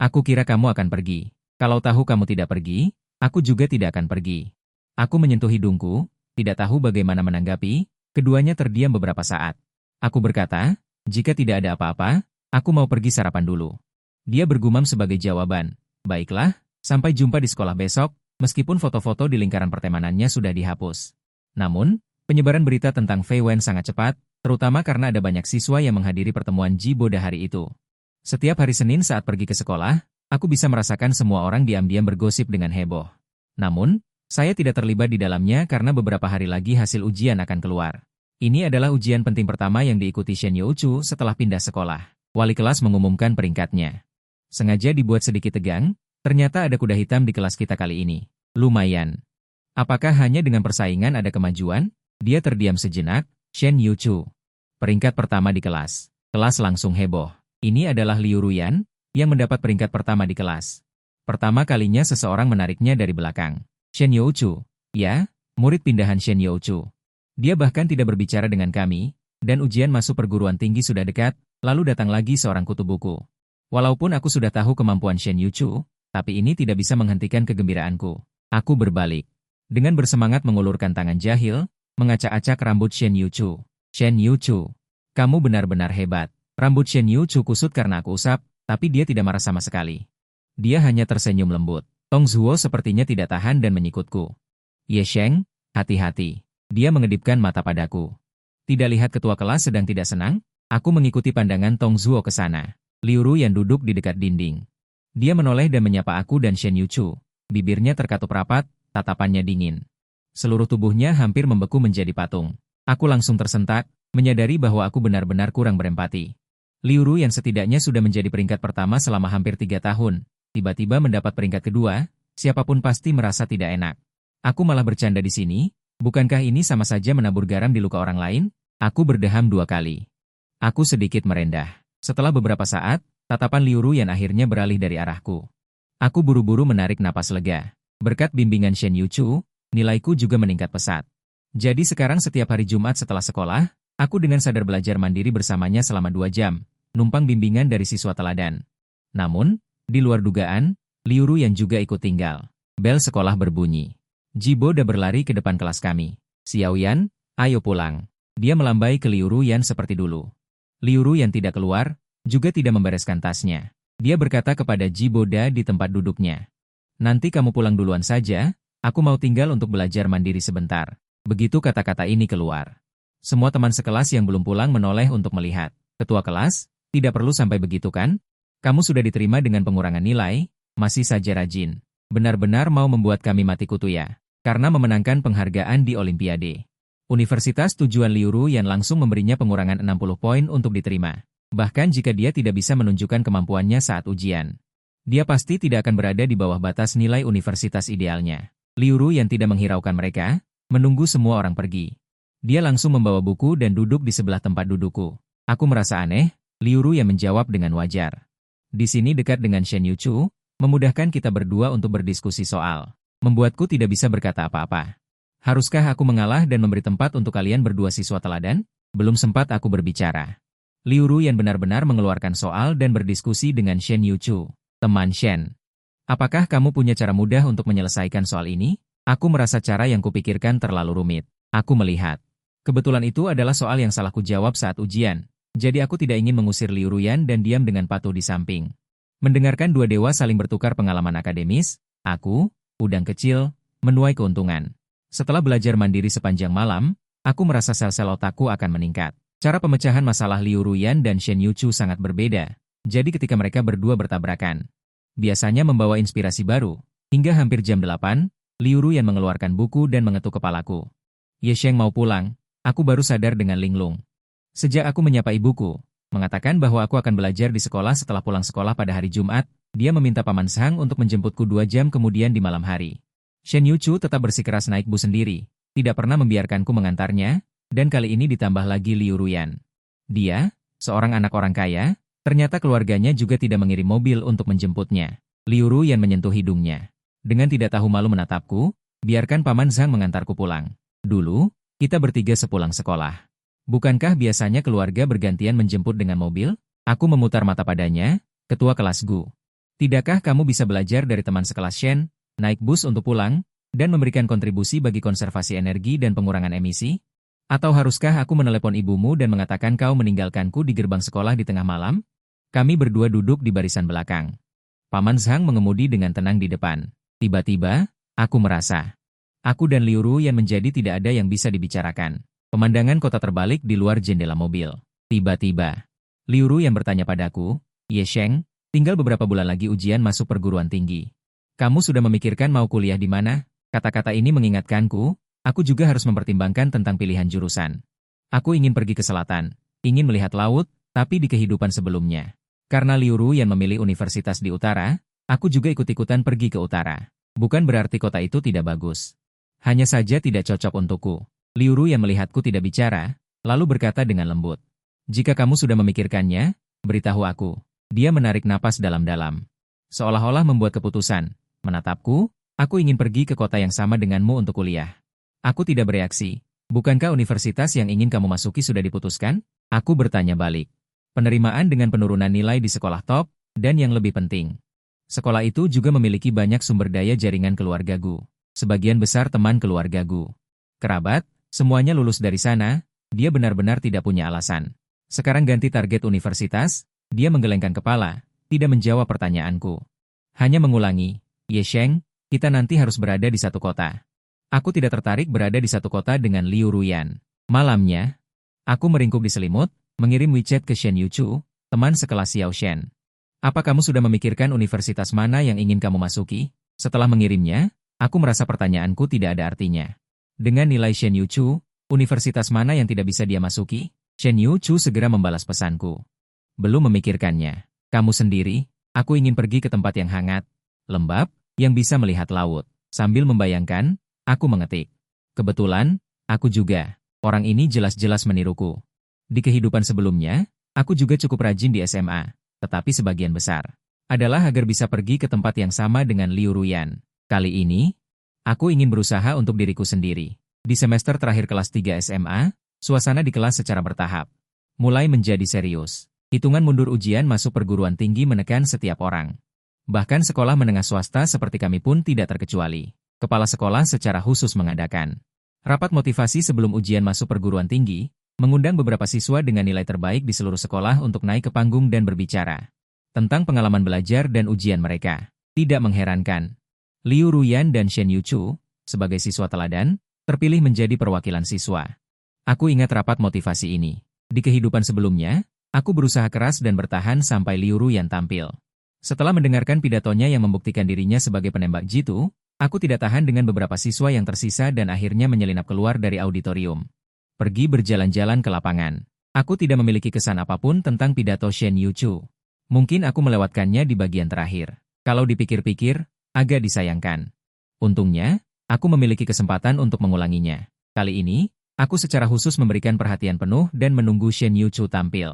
Speaker 1: Aku kira kamu akan pergi. Kalau tahu kamu tidak pergi, aku juga tidak akan pergi. Aku menyentuh hidungku, tidak tahu bagaimana menanggapi, keduanya terdiam beberapa saat. Aku berkata, jika tidak ada apa-apa, aku mau pergi sarapan dulu. Dia bergumam sebagai jawaban. Baiklah, sampai jumpa di sekolah besok, meskipun foto-foto di lingkaran pertemanannya sudah dihapus. Namun, penyebaran berita tentang Fei Wen sangat cepat, terutama karena ada banyak siswa yang menghadiri pertemuan Jiboda hari itu. Setiap hari Senin saat pergi ke sekolah, aku bisa merasakan semua orang diam-diam bergosip dengan heboh. Namun, saya tidak terlibat di dalamnya karena beberapa hari lagi hasil ujian akan keluar. Ini adalah ujian penting pertama yang diikuti Shen Youchu setelah pindah sekolah. Wali kelas mengumumkan peringkatnya. Sengaja dibuat sedikit tegang, ternyata ada kuda hitam di kelas kita kali ini. Lumayan. Apakah hanya dengan persaingan ada kemajuan? Dia terdiam sejenak. Shen Youchu. Peringkat pertama di kelas. Kelas langsung heboh. Ini adalah Liu Ruyan, yang mendapat peringkat pertama di kelas. Pertama kalinya seseorang menariknya dari belakang. Shen Youchu. Ya, murid pindahan Shen Youchu. Dia bahkan tidak berbicara dengan kami, dan ujian masuk perguruan tinggi sudah dekat, lalu datang lagi seorang kutu buku. Walaupun aku sudah tahu kemampuan Shen Youchu, tapi ini tidak bisa menghentikan kegembiraanku. Aku berbalik. Dengan bersemangat mengulurkan tangan jahil, mengacak-acak rambut Shen Youchu. Shen Youchu, kamu benar-benar hebat. Rambut Shen Youchu kusut karena aku usap, tapi dia tidak marah sama sekali. Dia hanya tersenyum lembut. Tong Zhuo sepertinya tidak tahan dan menyikutku. Ye Sheng, hati-hati. Dia mengedipkan mata padaku. Tidak lihat ketua kelas sedang tidak senang? Aku mengikuti pandangan Tong Zhuo ke sana. Liu Ruyan duduk di dekat dinding. Dia menoleh dan menyapa aku dan Shen Youchu. Bibirnya terkatup rapat, tatapannya dingin. Seluruh tubuhnya hampir membeku menjadi patung. Aku langsung tersentak, menyadari bahwa aku benar-benar kurang berempati. Liu Ruyan setidaknya sudah menjadi peringkat pertama selama hampir 3 tahun. Tiba-tiba mendapat peringkat kedua, siapapun pasti merasa tidak enak. Aku malah bercanda di sini, bukankah ini sama saja menabur garam di luka orang lain? Aku berdeham 2 kali. Aku sedikit merendah. Setelah beberapa saat, tatapan Liu Ruyan akhirnya beralih dari arahku. Aku buru-buru menarik napas lega. Berkat bimbingan Shen Youchu, nilaiku juga meningkat pesat. Jadi sekarang setiap hari Jumat setelah sekolah, aku dengan sadar belajar mandiri bersamanya selama 2 jam, numpang bimbingan dari siswa teladan. Namun, di luar dugaan, Liu Ruyan juga ikut tinggal. Bel sekolah berbunyi. Jiboda berlari ke depan kelas kami. Xiaoyan, ayo pulang. Dia melambai ke Liu Ruyan seperti dulu. Liu Ruyan tidak keluar, juga tidak membereskan tasnya. Dia berkata kepada Jiboda di tempat duduknya. Nanti kamu pulang duluan saja, aku mau tinggal untuk belajar mandiri sebentar. Begitu kata-kata ini keluar. Semua teman sekelas yang belum pulang menoleh untuk melihat. Ketua kelas, tidak perlu sampai begitu kan? Kamu sudah diterima dengan pengurangan nilai, masih saja rajin. Benar-benar mau membuat kami mati kutu ya. Karena memenangkan penghargaan di Olimpiade. Universitas tujuan Liu Ruyan langsung memberinya pengurangan 60 poin untuk diterima. Bahkan jika dia tidak bisa menunjukkan kemampuannya saat ujian. Dia pasti tidak akan berada di bawah batas nilai universitas idealnya. Liu Ruyan tidak menghiraukan mereka, menunggu semua orang pergi. Dia langsung membawa buku dan duduk di sebelah tempat dudukku. Aku merasa aneh, Liu Ruyan menjawab dengan wajar. Di sini dekat dengan Shen Yuchu, memudahkan kita berdua untuk berdiskusi soal. Membuatku tidak bisa berkata apa-apa. Haruskah aku mengalah dan memberi tempat untuk kalian berdua siswa teladan? Belum sempat aku berbicara. Liu Ruyan benar-benar mengeluarkan soal dan berdiskusi dengan Shen Yuchu. Teman Shen, apakah kamu punya cara mudah untuk menyelesaikan soal ini? Aku merasa cara yang kupikirkan terlalu rumit. Aku melihat. Kebetulan itu adalah soal yang salah ku jawab saat ujian. Jadi aku tidak ingin mengusir Liu Ruyan dan diam dengan patuh di samping. Mendengarkan dua dewa saling bertukar pengalaman akademis, aku, udang kecil, menuai keuntungan. Setelah belajar mandiri sepanjang malam, aku merasa sel-sel otakku akan meningkat. Cara pemecahan masalah Liu Ruyan dan Shen Yuchu sangat berbeda. Jadi ketika mereka berdua bertabrakan, biasanya membawa inspirasi baru. Hingga hampir jam 8, Liu Ruyan mengeluarkan buku dan mengetuk kepalaku. Ye Sheng mau pulang, aku baru sadar dengan linglung. Sejak aku menyapa ibuku, mengatakan bahwa aku akan belajar di sekolah setelah pulang sekolah pada hari Jumat, dia meminta Paman Sang untuk menjemputku 2 jam kemudian di malam hari. Shen Yuchu tetap bersikeras naik bus sendiri, tidak pernah membiarkanku mengantarnya, dan kali ini ditambah lagi Liu Ruyan. Dia, seorang anak orang kaya, ternyata keluarganya juga tidak mengirim mobil untuk menjemputnya. Liu Ruyan menyentuh hidungnya. Dengan tidak tahu malu menatapku, biarkan Paman Zhang mengantarku pulang. Dulu, kita bertiga sepulang sekolah. Bukankah biasanya keluarga bergantian menjemput dengan mobil? Aku memutar mata padanya, ketua kelas Gu. Tidakkah kamu bisa belajar dari teman sekelas Shen, naik bus untuk pulang, dan memberikan kontribusi bagi konservasi energi dan pengurangan emisi? Atau haruskah aku menelepon ibumu dan mengatakan kau meninggalkanku di gerbang sekolah di tengah malam? Kami berdua duduk di barisan belakang. Paman Zhang mengemudi dengan tenang di depan. Tiba-tiba, aku merasa. Aku dan Liu Ruyan menjadi tidak ada yang bisa dibicarakan. Pemandangan kota terbalik di luar jendela mobil. Tiba-tiba, Liu Ruyan bertanya padaku, Ye Sheng, tinggal beberapa bulan lagi ujian masuk perguruan tinggi. Kamu sudah memikirkan mau kuliah di mana? Kata-kata ini mengingatkanku, aku juga harus mempertimbangkan tentang pilihan jurusan. Aku ingin pergi ke selatan, ingin melihat laut, tapi di kehidupan sebelumnya. Karena Liu Ruyan memilih universitas di utara, aku juga ikut-ikutan pergi ke utara. Bukan berarti kota itu tidak bagus. Hanya saja tidak cocok untukku. Liu Ruyan melihatku tidak bicara, lalu berkata dengan lembut. Jika kamu sudah memikirkannya, beritahu aku. Dia menarik napas dalam-dalam. Seolah-olah membuat keputusan. Menatapku, aku ingin pergi ke kota yang sama denganmu untuk kuliah. Aku tidak bereaksi. Bukankah universitas yang ingin kamu masuki sudah diputuskan? Aku bertanya balik. Penerimaan dengan penurunan nilai di sekolah top, dan yang lebih penting. Sekolah itu juga memiliki banyak sumber daya jaringan keluarga Gu. Sebagian besar teman keluarga Gu. Kerabat, semuanya lulus dari sana, dia benar-benar tidak punya alasan. Sekarang ganti target universitas, dia menggelengkan kepala, tidak menjawab pertanyaanku. Hanya mengulangi, Ye Sheng, kita nanti harus berada di satu kota. Aku tidak tertarik berada di satu kota dengan Liu Ruyan. Malamnya, aku meringkuk di selimut, mengirim WeChat ke Shen Yuchu, teman sekelas Xiao Shen. Apa kamu sudah memikirkan universitas mana yang ingin kamu masuki? Setelah mengirimnya, aku merasa pertanyaanku tidak ada artinya. Dengan nilai Shen Yuchu, universitas mana yang tidak bisa dia masuki? Shen Yuchu segera membalas pesanku. Belum memikirkannya. Kamu sendiri, aku ingin pergi ke tempat yang hangat, lembab, yang bisa melihat laut. Sambil membayangkan, aku mengetik. Kebetulan, aku juga. Orang ini jelas-jelas meniruku. Di kehidupan sebelumnya, aku juga cukup rajin di SMA, tetapi sebagian besar adalah agar bisa pergi ke tempat yang sama dengan Liu Ruyan. Kali ini, aku ingin berusaha untuk diriku sendiri. Di semester terakhir kelas 3 SMA, suasana di kelas secara bertahap mulai menjadi serius. Hitungan mundur ujian masuk perguruan tinggi menekan setiap orang. Bahkan sekolah menengah swasta seperti kami pun tidak terkecuali. Kepala sekolah secara khusus mengadakan rapat motivasi sebelum ujian masuk perguruan tinggi, mengundang beberapa siswa dengan nilai terbaik di seluruh sekolah untuk naik ke panggung dan berbicara tentang pengalaman belajar dan ujian mereka. Tidak mengherankan, Liu Ruyan dan Shen Yuchu, sebagai siswa teladan, terpilih menjadi perwakilan siswa. Aku ingat rapat motivasi ini. Di kehidupan sebelumnya, aku berusaha keras dan bertahan sampai Liu Ruyan tampil. Setelah mendengarkan pidatonya yang membuktikan dirinya sebagai penembak jitu, aku tidak tahan dengan beberapa siswa yang tersisa dan akhirnya menyelinap keluar dari auditorium. Pergi berjalan-jalan ke lapangan. Aku tidak memiliki kesan apapun tentang pidato Shen Yuchu. Mungkin aku melewatkannya di bagian terakhir. Kalau dipikir-pikir, agak disayangkan. Untungnya, aku memiliki kesempatan untuk mengulanginya. Kali ini, aku secara khusus memberikan perhatian penuh dan menunggu Shen Yuchu tampil.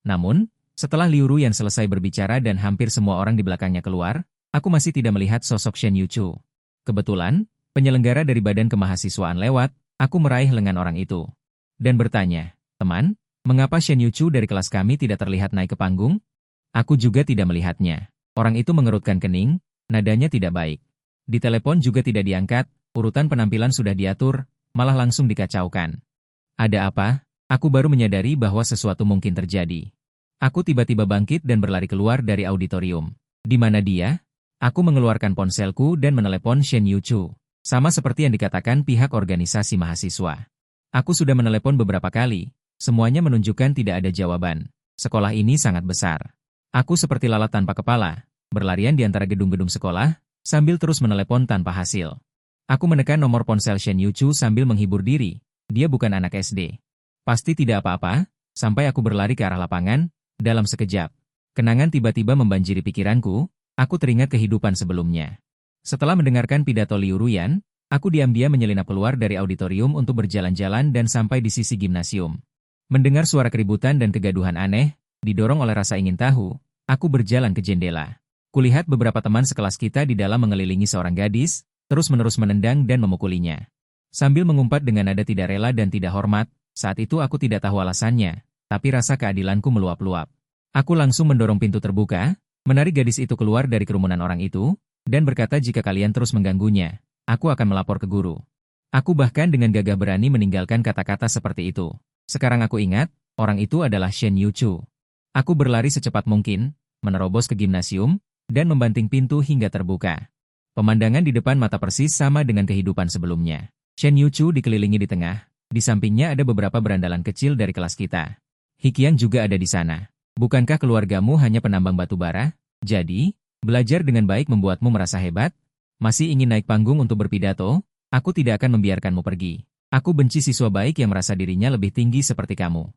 Speaker 1: Namun, setelah Liu Ruyan selesai berbicara dan hampir semua orang di belakangnya keluar, aku masih tidak melihat sosok Shen Yuchu. Kebetulan, penyelenggara dari Badan Kemahasiswaan lewat, aku meraih lengan orang itu. Dan bertanya, "Teman, mengapa Shen Yuchu dari kelas kami tidak terlihat naik ke panggung?" Aku juga tidak melihatnya. Orang itu mengerutkan kening, nadanya tidak baik. Di telepon juga tidak diangkat, urutan penampilan sudah diatur, malah langsung dikacaukan. Ada apa? Aku baru menyadari bahwa sesuatu mungkin terjadi. Aku tiba-tiba bangkit dan berlari keluar dari auditorium. Di mana dia? Aku mengeluarkan ponselku dan menelepon Shen Yuchu. Sama seperti yang dikatakan pihak organisasi mahasiswa. Aku sudah menelepon beberapa kali, semuanya menunjukkan tidak ada jawaban. Sekolah ini sangat besar. Aku seperti lalat tanpa kepala, berlarian di antara gedung-gedung sekolah, sambil terus menelepon tanpa hasil. Aku menekan nomor ponsel Shen Yuchu sambil menghibur diri, dia bukan anak SD. Pasti tidak apa-apa, sampai aku berlari ke arah lapangan, dalam sekejap. Kenangan tiba-tiba membanjiri pikiranku, aku teringat kehidupan sebelumnya. Setelah mendengarkan pidato Liu Ruyan, aku diam-diam menyelinap keluar dari auditorium untuk berjalan-jalan dan sampai di sisi gimnasium. Mendengar suara keributan dan kegaduhan aneh, didorong oleh rasa ingin tahu, aku berjalan ke jendela. Kulihat beberapa teman sekelas kita di dalam mengelilingi seorang gadis, terus-menerus menendang dan memukulinya. Sambil mengumpat dengan nada tidak rela dan tidak hormat, saat itu aku tidak tahu alasannya, tapi rasa keadilanku meluap-luap. Aku langsung mendorong pintu terbuka, menarik gadis itu keluar dari kerumunan orang itu, dan berkata jika kalian terus mengganggunya, aku akan melapor ke guru. Aku bahkan dengan gagah berani meninggalkan kata-kata seperti itu. Sekarang aku ingat, orang itu adalah Shen Yuchu. Aku berlari secepat mungkin, menerobos ke gimnasium, dan membanting pintu hingga terbuka. Pemandangan di depan mata persis sama dengan kehidupan sebelumnya. Shen Yuchu dikelilingi di tengah, di sampingnya ada beberapa berandalan kecil dari kelas kita. Hikiang juga ada di sana. Bukankah keluargamu hanya penambang batu bara? Jadi, belajar dengan baik membuatmu merasa hebat? Masih ingin naik panggung untuk berpidato? Aku tidak akan membiarkanmu pergi. Aku benci siswa baik yang merasa dirinya lebih tinggi seperti kamu.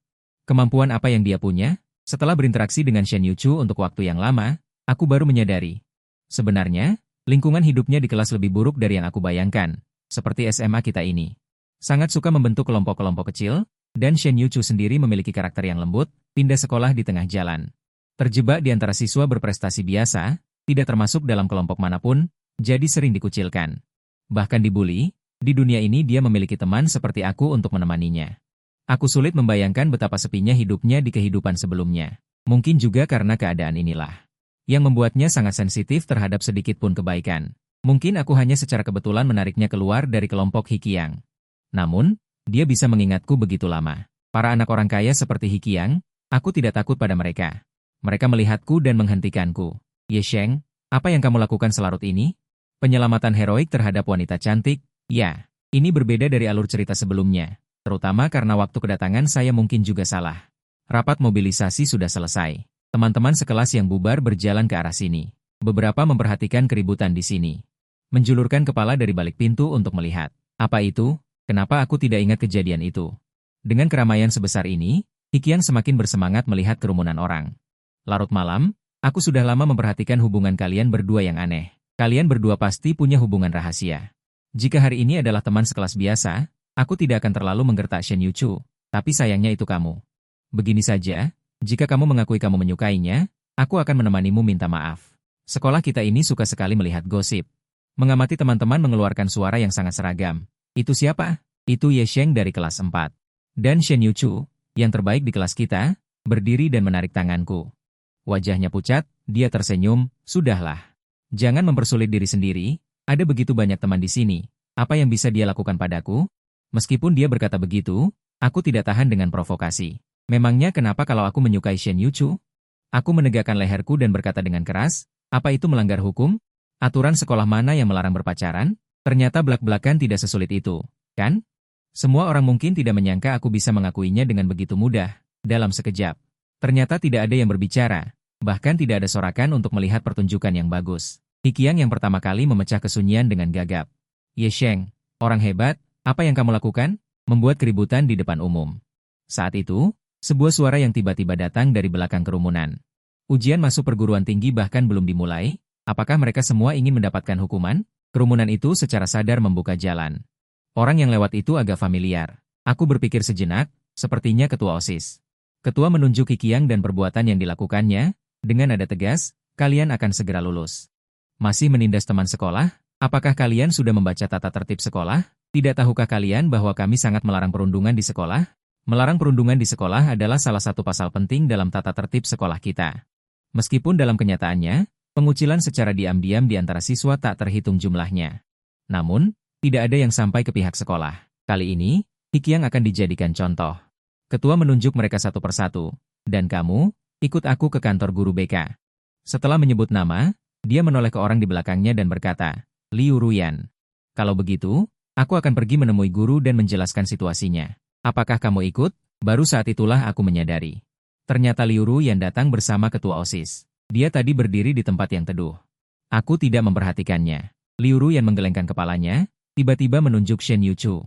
Speaker 1: Kemampuan apa yang dia punya? Setelah berinteraksi dengan Shen Yuchu untuk waktu yang lama, aku baru menyadari. Sebenarnya, lingkungan hidupnya di kelas lebih buruk dari yang aku bayangkan, seperti SMA kita ini. Sangat suka membentuk kelompok-kelompok kecil, dan Shen Yuchu sendiri memiliki karakter yang lembut, pindah sekolah di tengah jalan. Terjebak di antara siswa berprestasi biasa, tidak termasuk dalam kelompok manapun, jadi sering dikucilkan. Bahkan dibully, di dunia ini dia memiliki teman seperti aku untuk menemaninya. Aku sulit membayangkan betapa sepinya hidupnya di kehidupan sebelumnya. Mungkin juga karena keadaan inilah yang membuatnya sangat sensitif terhadap sedikit pun kebaikan. Mungkin aku hanya secara kebetulan menariknya keluar dari kelompok Hikiang. Namun, dia bisa mengingatku begitu lama. Para anak orang kaya seperti Hikiang, aku tidak takut pada mereka. Mereka melihatku dan menghentikanku. Ye Sheng, apa yang kamu lakukan selarut ini? Penyelamatan heroik terhadap wanita cantik? Ya, ini berbeda dari alur cerita sebelumnya. Terutama karena waktu kedatangan saya mungkin juga salah. Rapat mobilisasi sudah selesai. Teman-teman sekelas yang bubar berjalan ke arah sini. Beberapa memperhatikan keributan di sini. Menjulurkan kepala dari balik pintu untuk melihat. Apa itu? Kenapa aku tidak ingat kejadian itu? Dengan keramaian sebesar ini, Hikiang semakin bersemangat melihat kerumunan orang. Larut malam, aku sudah lama memperhatikan hubungan kalian berdua yang aneh. Kalian berdua pasti punya hubungan rahasia. Jika hari ini adalah teman sekelas biasa, aku tidak akan terlalu menggertak Shen Yuchu, tapi sayangnya itu kamu. Begini saja, jika kamu mengakui kamu menyukainya, aku akan menemanimu minta maaf. Sekolah kita ini suka sekali melihat gosip. Mengamati teman-teman mengeluarkan suara yang sangat seragam. Itu siapa? Itu Ye Sheng dari kelas 4. Dan Shen Yuchu, yang terbaik di kelas kita, berdiri dan menarik tanganku. Wajahnya pucat, dia tersenyum, sudahlah. Jangan mempersulit diri sendiri, ada begitu banyak teman di sini. Apa yang bisa dia lakukan padaku? Meskipun dia berkata begitu, aku tidak tahan dengan provokasi. Memangnya kenapa kalau aku menyukai Shen Yuchu? Aku menegakkan leherku dan berkata dengan keras, apa itu melanggar hukum? Aturan sekolah mana yang melarang berpacaran? Ternyata belak-belakan tidak sesulit itu, kan? Semua orang mungkin tidak menyangka aku bisa mengakuinya dengan begitu mudah, dalam sekejap. Ternyata tidak ada yang berbicara, bahkan tidak ada sorakan untuk melihat pertunjukan yang bagus. Hikiang yang pertama kali memecah kesunyian dengan gagap. Ye Sheng, orang hebat, apa yang kamu lakukan? Membuat keributan di depan umum. Saat itu, sebuah suara yang tiba-tiba datang dari belakang kerumunan. Ujian masuk perguruan tinggi bahkan belum dimulai, apakah mereka semua ingin mendapatkan hukuman? Kerumunan itu secara sadar membuka jalan. Orang yang lewat itu agak familiar. Aku berpikir sejenak, sepertinya ketua OSIS. Ketua menunjuk Hikiang dan perbuatan yang dilakukannya, dengan nada tegas, kalian akan segera lulus. Masih menindas teman sekolah? Apakah kalian sudah membaca tata tertib sekolah? Tidak tahukah kalian bahwa kami sangat melarang perundungan di sekolah? Melarang perundungan di sekolah adalah salah satu pasal penting dalam tata tertib sekolah kita. Meskipun dalam kenyataannya, pengucilan secara diam-diam di antara siswa tak terhitung jumlahnya. Namun, tidak ada yang sampai ke pihak sekolah. Kali ini, Hikiang akan dijadikan contoh. Ketua menunjuk mereka satu persatu. Dan kamu, ikut aku ke kantor guru BK. Setelah menyebut nama, dia menoleh ke orang di belakangnya dan berkata, Liu Ruyan. Kalau begitu, aku akan pergi menemui guru dan menjelaskan situasinya. Apakah kamu ikut? Baru saat itulah aku menyadari. Ternyata Liu Ruyan datang bersama ketua OSIS. Dia tadi berdiri di tempat yang teduh. Aku tidak memperhatikannya. Liu Ruyan menggelengkan kepalanya, tiba-tiba menunjuk Shen Yuchu.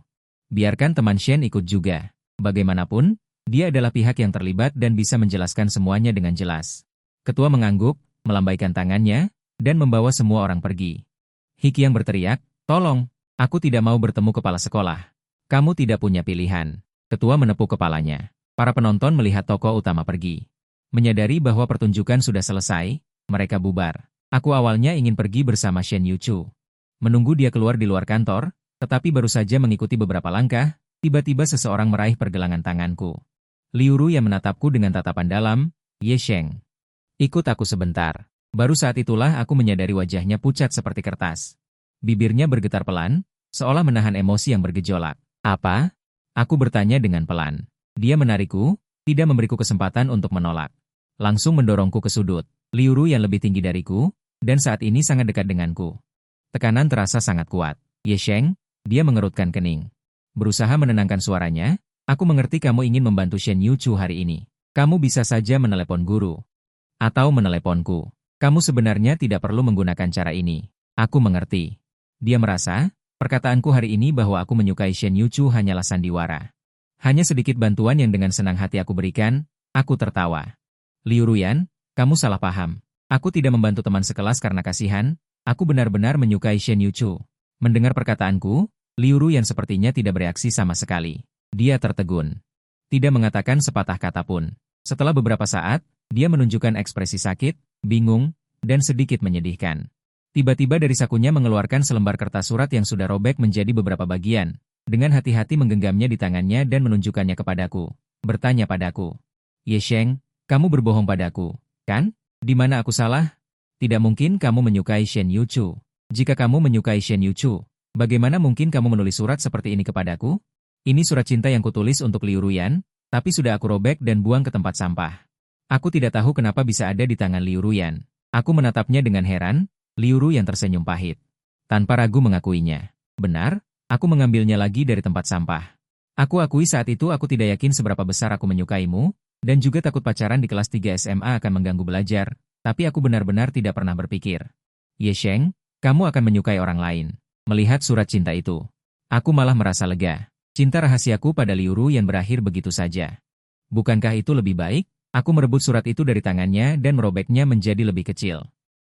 Speaker 1: Biarkan teman Shen ikut juga. Bagaimanapun, dia adalah pihak yang terlibat dan bisa menjelaskan semuanya dengan jelas. Ketua mengangguk, melambaikan tangannya, dan membawa semua orang pergi. Hikiang berteriak, tolong, aku tidak mau bertemu kepala sekolah. Kamu tidak punya pilihan. Ketua menepuk kepalanya. Para penonton melihat tokoh utama pergi. Menyadari bahwa pertunjukan sudah selesai, mereka bubar. Aku awalnya ingin pergi bersama Shen Yuchu. Menunggu dia keluar di luar kantor, tetapi baru saja mengikuti beberapa langkah, tiba-tiba seseorang meraih pergelangan tanganku. Liu Ru yang menatapku dengan tatapan dalam, Ye Sheng. Ikut aku sebentar. Baru saat itulah aku menyadari wajahnya pucat seperti kertas. Bibirnya bergetar pelan, seolah menahan emosi yang bergejolak. Apa? Aku bertanya dengan pelan. Dia menarikku, tidak memberiku kesempatan untuk menolak. Langsung mendorongku ke sudut. Liu Ru yang lebih tinggi dariku, dan saat ini sangat dekat denganku. Tekanan terasa sangat kuat. Ye Sheng, dia mengerutkan kening. Berusaha menenangkan suaranya, aku mengerti kamu ingin membantu Shen Yuchu hari ini. Kamu bisa saja menelepon guru. Atau meneleponku. Kamu sebenarnya tidak perlu menggunakan cara ini. Aku mengerti. Dia merasa, perkataanku hari ini bahwa aku menyukai Shen Yuchu hanyalah sandiwara. Hanya sedikit bantuan yang dengan senang hati aku berikan, aku tertawa. Liu Ruyan, kamu salah paham. Aku tidak membantu teman sekelas karena kasihan, aku benar-benar menyukai Shen Yuchu. Mendengar perkataanku, Liu Ruyan sepertinya tidak bereaksi sama sekali. Dia tertegun. Tidak mengatakan sepatah kata pun. Setelah beberapa saat, dia menunjukkan ekspresi sakit, bingung, dan sedikit menyedihkan. Tiba-tiba dari sakunya mengeluarkan selembar kertas surat yang sudah robek menjadi beberapa bagian. Dengan hati-hati menggenggamnya di tangannya dan menunjukkannya kepadaku. Bertanya padaku. Ye Sheng, kamu berbohong padaku, kan? Di mana aku salah? Tidak mungkin kamu menyukai Shen Yuchu. Jika kamu menyukai Shen Yuchu, bagaimana mungkin kamu menulis surat seperti ini kepadaku? Ini surat cinta yang kutulis untuk Liu Ruyan, tapi sudah aku robek dan buang ke tempat sampah. Aku tidak tahu kenapa bisa ada di tangan Liu Ruyan. Aku menatapnya dengan heran. Liu Ruyan tersenyum pahit. Tanpa ragu mengakuinya. Benar, aku mengambilnya lagi dari tempat sampah. Aku akui saat itu aku tidak yakin seberapa besar aku menyukaimu, dan juga takut pacaran di kelas 3 SMA akan mengganggu belajar, tapi aku benar-benar tidak pernah berpikir. Ye Sheng, kamu akan menyukai orang lain. Melihat surat cinta itu, aku malah merasa lega. Cinta rahasiaku pada Liu Ruyan berakhir begitu saja. Bukankah itu lebih baik? Aku merebut surat itu dari tangannya dan merobeknya menjadi lebih kecil.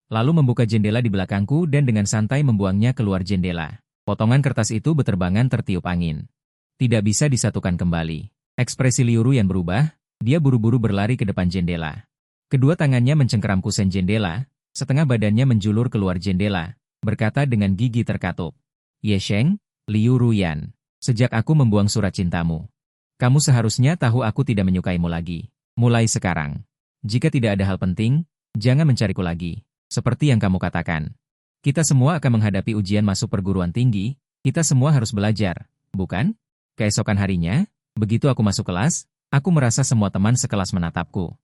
Speaker 1: Lalu membuka jendela di belakangku dan dengan santai membuangnya keluar jendela. Potongan kertas itu beterbangan tertiup angin. Tidak bisa disatukan kembali. Ekspresi Liu Ruyan berubah, dia buru-buru berlari ke depan jendela. Kedua tangannya mencengkeram kusen jendela, setengah badannya menjulur keluar jendela, berkata dengan gigi terkatup. Ye Sheng, Liu Ruyan, sejak aku membuang surat cintamu, kamu seharusnya tahu aku tidak menyukaimu lagi. Mulai sekarang, jika tidak ada hal penting, jangan mencariku lagi. Seperti yang kamu katakan. Kita semua akan menghadapi ujian masuk perguruan tinggi, kita semua harus belajar, bukan? Keesokan harinya, begitu aku masuk kelas, aku merasa semua teman sekelas menatapku.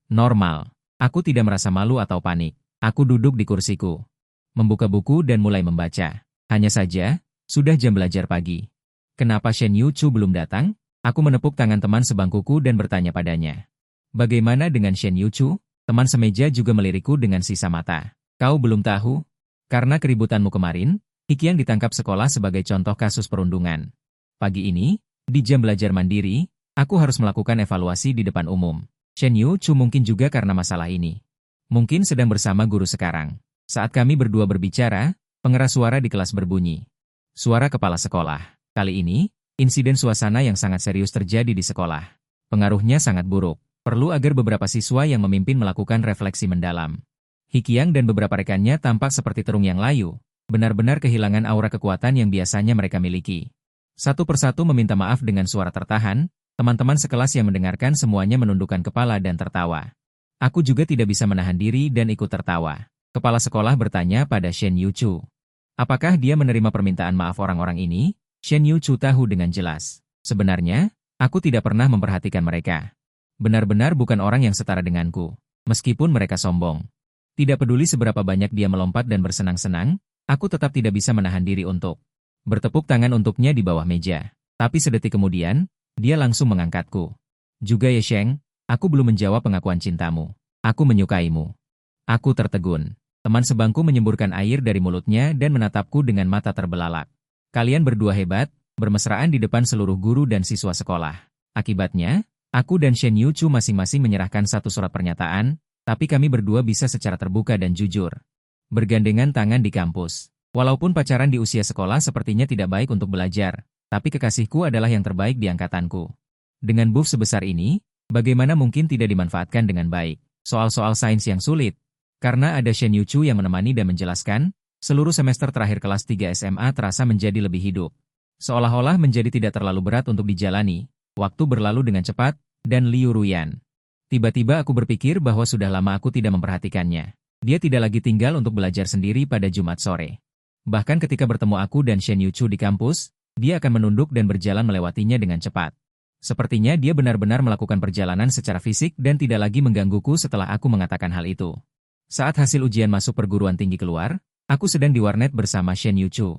Speaker 1: Normal. Aku tidak merasa malu atau panik. Aku duduk di kursiku, membuka buku dan mulai membaca. Hanya saja, sudah jam belajar pagi. Kenapa Shen Yuchu belum datang? Aku menepuk tangan teman sebangkuku dan bertanya padanya. Bagaimana dengan Shen Yuchu? Teman semeja juga melirikku dengan sisa mata. Kau belum tahu? Karena keributanmu kemarin, Hikiang ditangkap sekolah sebagai contoh kasus perundungan. Pagi ini, di jam belajar mandiri, aku harus melakukan evaluasi di depan umum. Shen Yuchu mungkin juga karena masalah ini. Mungkin sedang bersama guru sekarang. Saat kami berdua berbicara, pengeras suara di kelas berbunyi. Suara kepala sekolah. Kali ini, insiden suasana yang sangat serius terjadi di sekolah. Pengaruhnya sangat buruk. Perlu agar beberapa siswa yang memimpin melakukan refleksi mendalam. Hikiang dan beberapa rekannya tampak seperti terung yang layu, benar-benar kehilangan aura kekuatan yang biasanya mereka miliki. Satu persatu meminta maaf dengan suara tertahan, teman-teman sekelas yang mendengarkan semuanya menundukkan kepala dan tertawa. Aku juga tidak bisa menahan diri dan ikut tertawa. Kepala sekolah bertanya pada Shen Yuchu. Apakah dia menerima permintaan maaf orang-orang ini? Shen Yuchu tahu dengan jelas. Sebenarnya, aku tidak pernah memperhatikan mereka. Benar-benar bukan orang yang setara denganku, meskipun mereka sombong. Tidak peduli seberapa banyak dia melompat dan bersenang-senang, aku tetap tidak bisa menahan diri untuk bertepuk tangan untuknya di bawah meja. Tapi sedetik kemudian, dia langsung mengangkatku. Juga Ye Sheng, aku belum menjawab pengakuan cintamu. Aku menyukaimu. Aku tertegun. Teman sebangku menyemburkan air dari mulutnya dan menatapku dengan mata terbelalak. Kalian berdua hebat, bermesraan di depan seluruh guru dan siswa sekolah. Akibatnya, aku dan Shen Yuchu masing-masing menyerahkan satu surat pernyataan, tapi kami berdua bisa secara terbuka dan jujur bergandengan tangan di kampus. Walaupun pacaran di usia sekolah sepertinya tidak baik untuk belajar, tapi kekasihku adalah yang terbaik di angkatanku. Dengan buff sebesar ini, bagaimana mungkin tidak dimanfaatkan dengan baik? Soal-soal sains yang sulit. Karena ada Shen Yuchu yang menemani dan menjelaskan, seluruh semester terakhir kelas 3 SMA terasa menjadi lebih hidup. Seolah-olah menjadi tidak terlalu berat untuk dijalani. Waktu berlalu dengan cepat, dan Liu Ruyan. Tiba-tiba aku berpikir bahwa sudah lama aku tidak memperhatikannya. Dia tidak lagi tinggal untuk belajar sendiri pada Jumat sore. Bahkan ketika bertemu aku dan Shen Yuchu di kampus, dia akan menunduk dan berjalan melewatinya dengan cepat. Sepertinya dia benar-benar melakukan perjalanan secara fisik dan tidak lagi menggangguku setelah aku mengatakan hal itu. Saat hasil ujian masuk perguruan tinggi keluar, aku sedang di warnet bersama Shen Yuchu.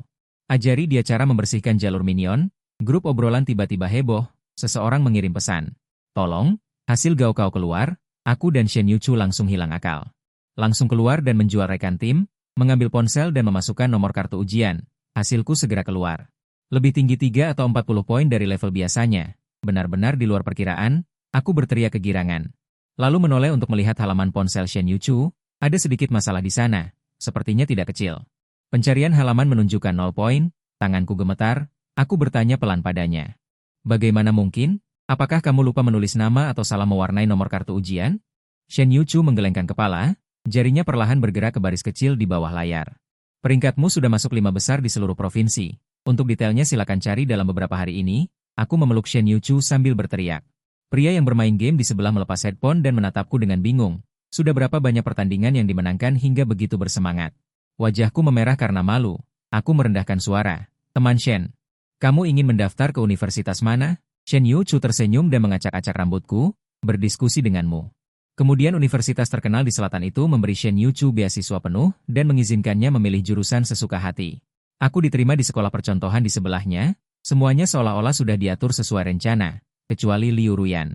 Speaker 1: Ajari dia cara membersihkan jalur minion, grup obrolan tiba-tiba heboh, seseorang mengirim pesan. Tolong, hasil gaokao keluar, aku dan Shen Yuchu langsung hilang akal. Langsung keluar dan menjual rekan tim, mengambil ponsel dan memasukkan nomor kartu ujian. Hasilku segera keluar. Lebih tinggi 3 atau 40 poin dari level biasanya. Benar-benar di luar perkiraan, aku berteriak kegirangan. Lalu menoleh untuk melihat halaman ponsel Shen Yuchu, ada sedikit masalah di sana, sepertinya tidak kecil. Pencarian halaman menunjukkan 0 poin, tanganku gemetar, aku bertanya pelan padanya. Bagaimana mungkin? Apakah kamu lupa menulis nama atau salah mewarnai nomor kartu ujian? Shen Yuchu menggelengkan kepala, jarinya perlahan bergerak ke baris kecil di bawah layar. Peringkatmu sudah masuk 5 besar di seluruh provinsi. Untuk detailnya silakan cari dalam beberapa hari ini. Aku memeluk Shen Yuchu sambil berteriak. Pria yang bermain game di sebelah melepas headphone dan menatapku dengan bingung. Sudah berapa banyak pertandingan yang dimenangkan hingga begitu bersemangat. Wajahku memerah karena malu. Aku merendahkan suara. Teman Shen, kamu ingin mendaftar ke universitas mana? Shen Yuchu tersenyum dan mengacak-acak rambutku, berdiskusi denganmu. Kemudian universitas terkenal di selatan itu memberi Shen Yuchu beasiswa penuh dan mengizinkannya memilih jurusan sesuka hati. Aku diterima di sekolah percontohan di sebelahnya, semuanya seolah-olah sudah diatur sesuai rencana, kecuali Liu Ruyan.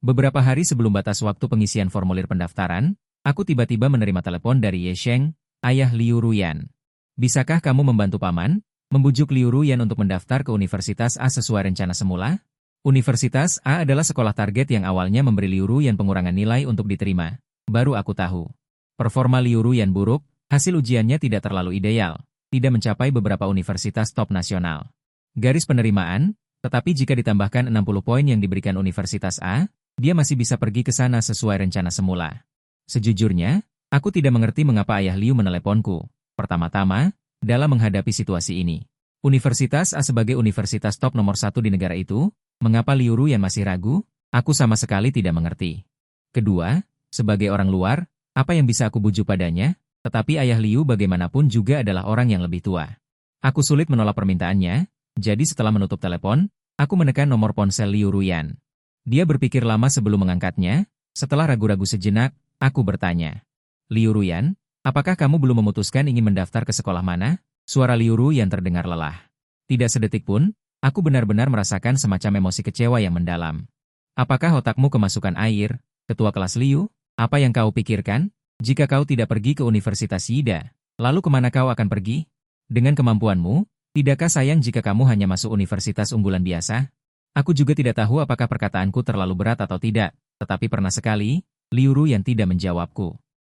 Speaker 1: Beberapa hari sebelum batas waktu pengisian formulir pendaftaran, aku tiba-tiba menerima telepon dari Ye Sheng, ayah Liu Ruyan. Bisakah kamu membantu paman? Membujuk Liu Ruyan untuk mendaftar ke Universitas A sesuai rencana semula? Universitas A adalah sekolah target yang awalnya memberi Liu Ruyan pengurangan nilai untuk diterima. Baru aku tahu. Performa Liu Ruyan buruk, hasil ujiannya tidak terlalu ideal, tidak mencapai beberapa universitas top nasional. Garis penerimaan, tetapi jika ditambahkan 60 poin yang diberikan Universitas A, dia masih bisa pergi ke sana sesuai rencana semula. Sejujurnya, aku tidak mengerti mengapa ayah Liu meneleponku. Pertama-tama, dalam menghadapi situasi ini. Universitas A sebagai universitas top nomor 1 di negara itu, mengapa Liu Ruyan masih ragu? Aku sama sekali tidak mengerti. Kedua, sebagai orang luar, apa yang bisa aku bujuk padanya? Tetapi ayah Liu bagaimanapun juga adalah orang yang lebih tua. Aku sulit menolak permintaannya, jadi setelah menutup telepon, aku menekan nomor ponsel Liu Ruyan. Dia berpikir lama sebelum mengangkatnya, setelah ragu-ragu sejenak, aku bertanya. Liu Ruyan, apakah kamu belum memutuskan ingin mendaftar ke sekolah mana? Suara Liu Ruyan terdengar lelah. Tidak sedetik pun, Aku benar-benar merasakan semacam emosi kecewa yang mendalam. Apakah otakmu kemasukan air, ketua kelas Liu? Apa yang kau pikirkan? Jika kau tidak pergi ke Universitas Yida, lalu kemana kau akan pergi? Dengan kemampuanmu, tidakkah sayang jika kamu hanya masuk universitas unggulan biasa? Aku juga tidak tahu apakah perkataanku terlalu berat atau tidak, tetapi pernah sekali, Liu Ruyan tidak menjawabku.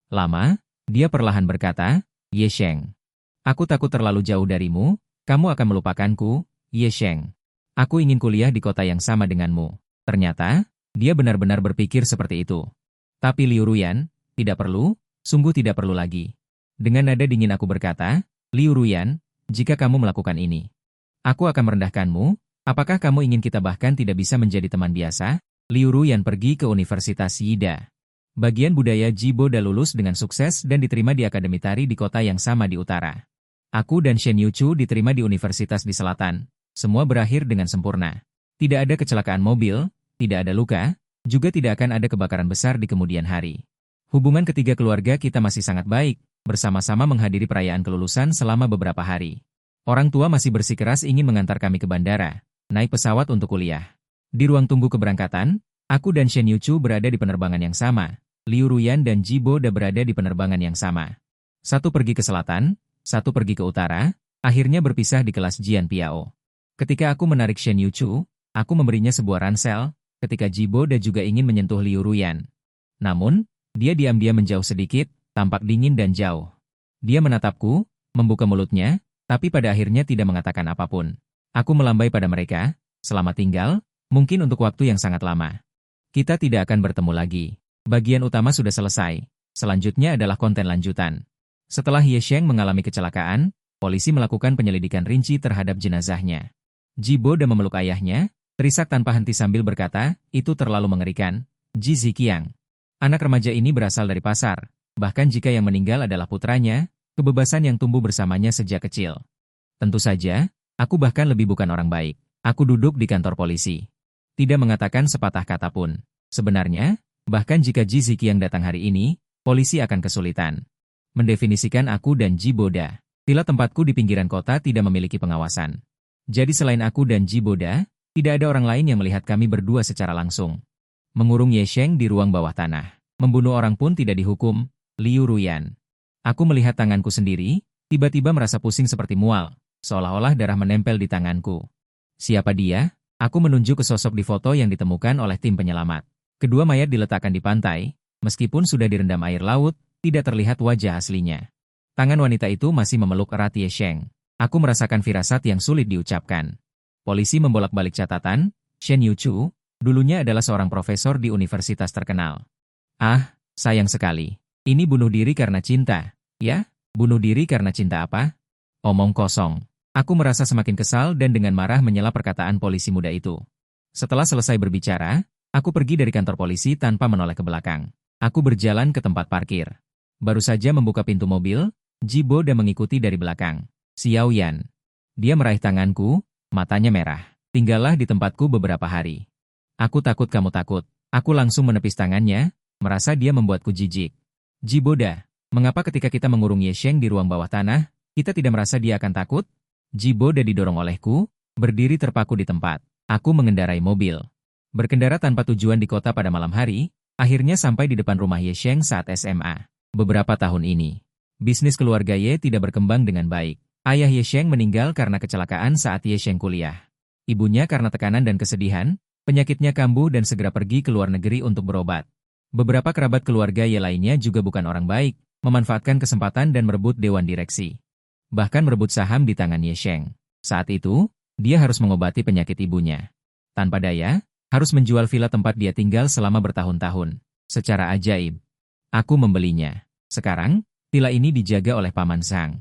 Speaker 1: Lama, dia perlahan berkata, Ye Sheng. Aku takut terlalu jauh darimu, kamu akan melupakanku, Ye Sheng. Aku ingin kuliah di kota yang sama denganmu. Ternyata, dia benar-benar berpikir seperti itu. Tapi Liu Ruyan, tidak perlu, sungguh tidak perlu lagi. Dengan nada dingin aku berkata, Liu Ruyan, jika kamu melakukan ini, aku akan merendahkanmu. Apakah kamu ingin kita bahkan tidak bisa menjadi teman biasa? Liu Ruyan pergi ke Universitas Yida. Bagian budaya Jibo dah lulus dengan sukses dan diterima di Akademi Tari di kota yang sama di utara. Aku dan Shen Yuchu diterima di universitas di selatan. Semua berakhir dengan sempurna. Tidak ada kecelakaan mobil, tidak ada luka, juga tidak akan ada kebakaran besar di kemudian hari. Hubungan ketiga keluarga kita masih sangat baik, bersama-sama menghadiri perayaan kelulusan selama beberapa hari. Orang tua masih bersikeras ingin mengantar kami ke bandara, naik pesawat untuk kuliah. Di ruang tunggu keberangkatan, aku dan Shen Yuchu berada di penerbangan yang sama. Liu Ruyan dan Jibo dah berada di penerbangan yang sama. Satu pergi ke selatan, satu pergi ke utara, akhirnya berpisah di kelas Jian Piao. Ketika aku menarik Shen Yuchu, aku memberinya sebuah ransel, ketika Jibo dah juga ingin menyentuh Liu Ruyan. Namun, dia diam-diam menjauh sedikit, tampak dingin dan jauh. Dia menatapku, membuka mulutnya, tapi pada akhirnya tidak mengatakan apapun. Aku melambai pada mereka, selamat tinggal, mungkin untuk waktu yang sangat lama. Kita tidak akan bertemu lagi. Bagian utama sudah selesai, selanjutnya adalah konten lanjutan. Setelah Ye Sheng mengalami kecelakaan, polisi melakukan penyelidikan rinci terhadap jenazahnya. Jibo dah memeluk ayahnya, terisak tanpa henti sambil berkata, itu terlalu mengerikan. Ji Ziqiang. Anak remaja ini berasal dari pasar, bahkan jika yang meninggal adalah putranya, kebebasan yang tumbuh bersamanya sejak kecil. Tentu saja, aku bahkan lebih bukan orang baik. Aku duduk di kantor polisi. Tidak mengatakan sepatah kata pun. Sebenarnya, bahkan jika Ji Ziqiang datang hari ini, polisi akan kesulitan mendefinisikan aku dan Jibo dah. Villa tempatku di pinggiran kota tidak memiliki pengawasan. Jadi selain aku dan Jibo dah, tidak ada orang lain yang melihat kami berdua secara langsung. Mengurung Ye Sheng di ruang bawah tanah. Membunuh orang pun tidak dihukum. Liu Ruyan. Aku melihat tanganku sendiri, tiba-tiba merasa pusing seperti mual, seolah-olah darah menempel di tanganku. Siapa dia? Aku menunjuk ke sosok di foto yang ditemukan oleh tim penyelamat. Kedua mayat diletakkan di pantai, meskipun sudah direndam air laut, tidak terlihat wajah aslinya. Tangan wanita itu masih memeluk erat Ye Sheng. Aku merasakan firasat yang sulit diucapkan. Polisi membolak-balik catatan, Shen Yuchu, dulunya adalah seorang profesor di universitas terkenal. Ah, sayang sekali. Ini bunuh diri karena cinta. Ya, bunuh diri karena cinta apa? Omong kosong. Aku merasa semakin kesal dan dengan marah menyela perkataan polisi muda itu. Setelah selesai berbicara, aku pergi dari kantor polisi tanpa menoleh ke belakang. Aku berjalan ke tempat parkir. Baru saja membuka pintu mobil, Jibo dah mengikuti dari belakang. Xiao Yan. Dia meraih tanganku, matanya merah. Tinggallah di tempatku beberapa hari. Aku takut kamu takut. Aku langsung menepis tangannya, merasa dia membuatku jijik. Jibo dah, mengapa ketika kita mengurung Ye Sheng di ruang bawah tanah, kita tidak merasa dia akan takut? Jibo dah didorong olehku, berdiri terpaku di tempat. Aku mengendarai mobil. Berkendara tanpa tujuan di kota pada malam hari, akhirnya sampai di depan rumah Ye Sheng saat SMA. Beberapa tahun ini, bisnis keluarga Ye tidak berkembang dengan baik. Ayah Ye Sheng meninggal karena kecelakaan saat Ye Sheng kuliah. Ibunya karena tekanan dan kesedihan, penyakitnya kambuh dan segera pergi ke luar negeri untuk berobat. Beberapa kerabat keluarga Ye lainnya juga bukan orang baik, memanfaatkan kesempatan dan merebut dewan direksi. Bahkan merebut saham di tangan Ye Sheng. Saat itu, dia harus mengobati penyakit ibunya. Tanpa daya, harus menjual villa tempat dia tinggal selama bertahun-tahun. Secara ajaib, aku membelinya. Sekarang, villa ini dijaga oleh Paman Sang.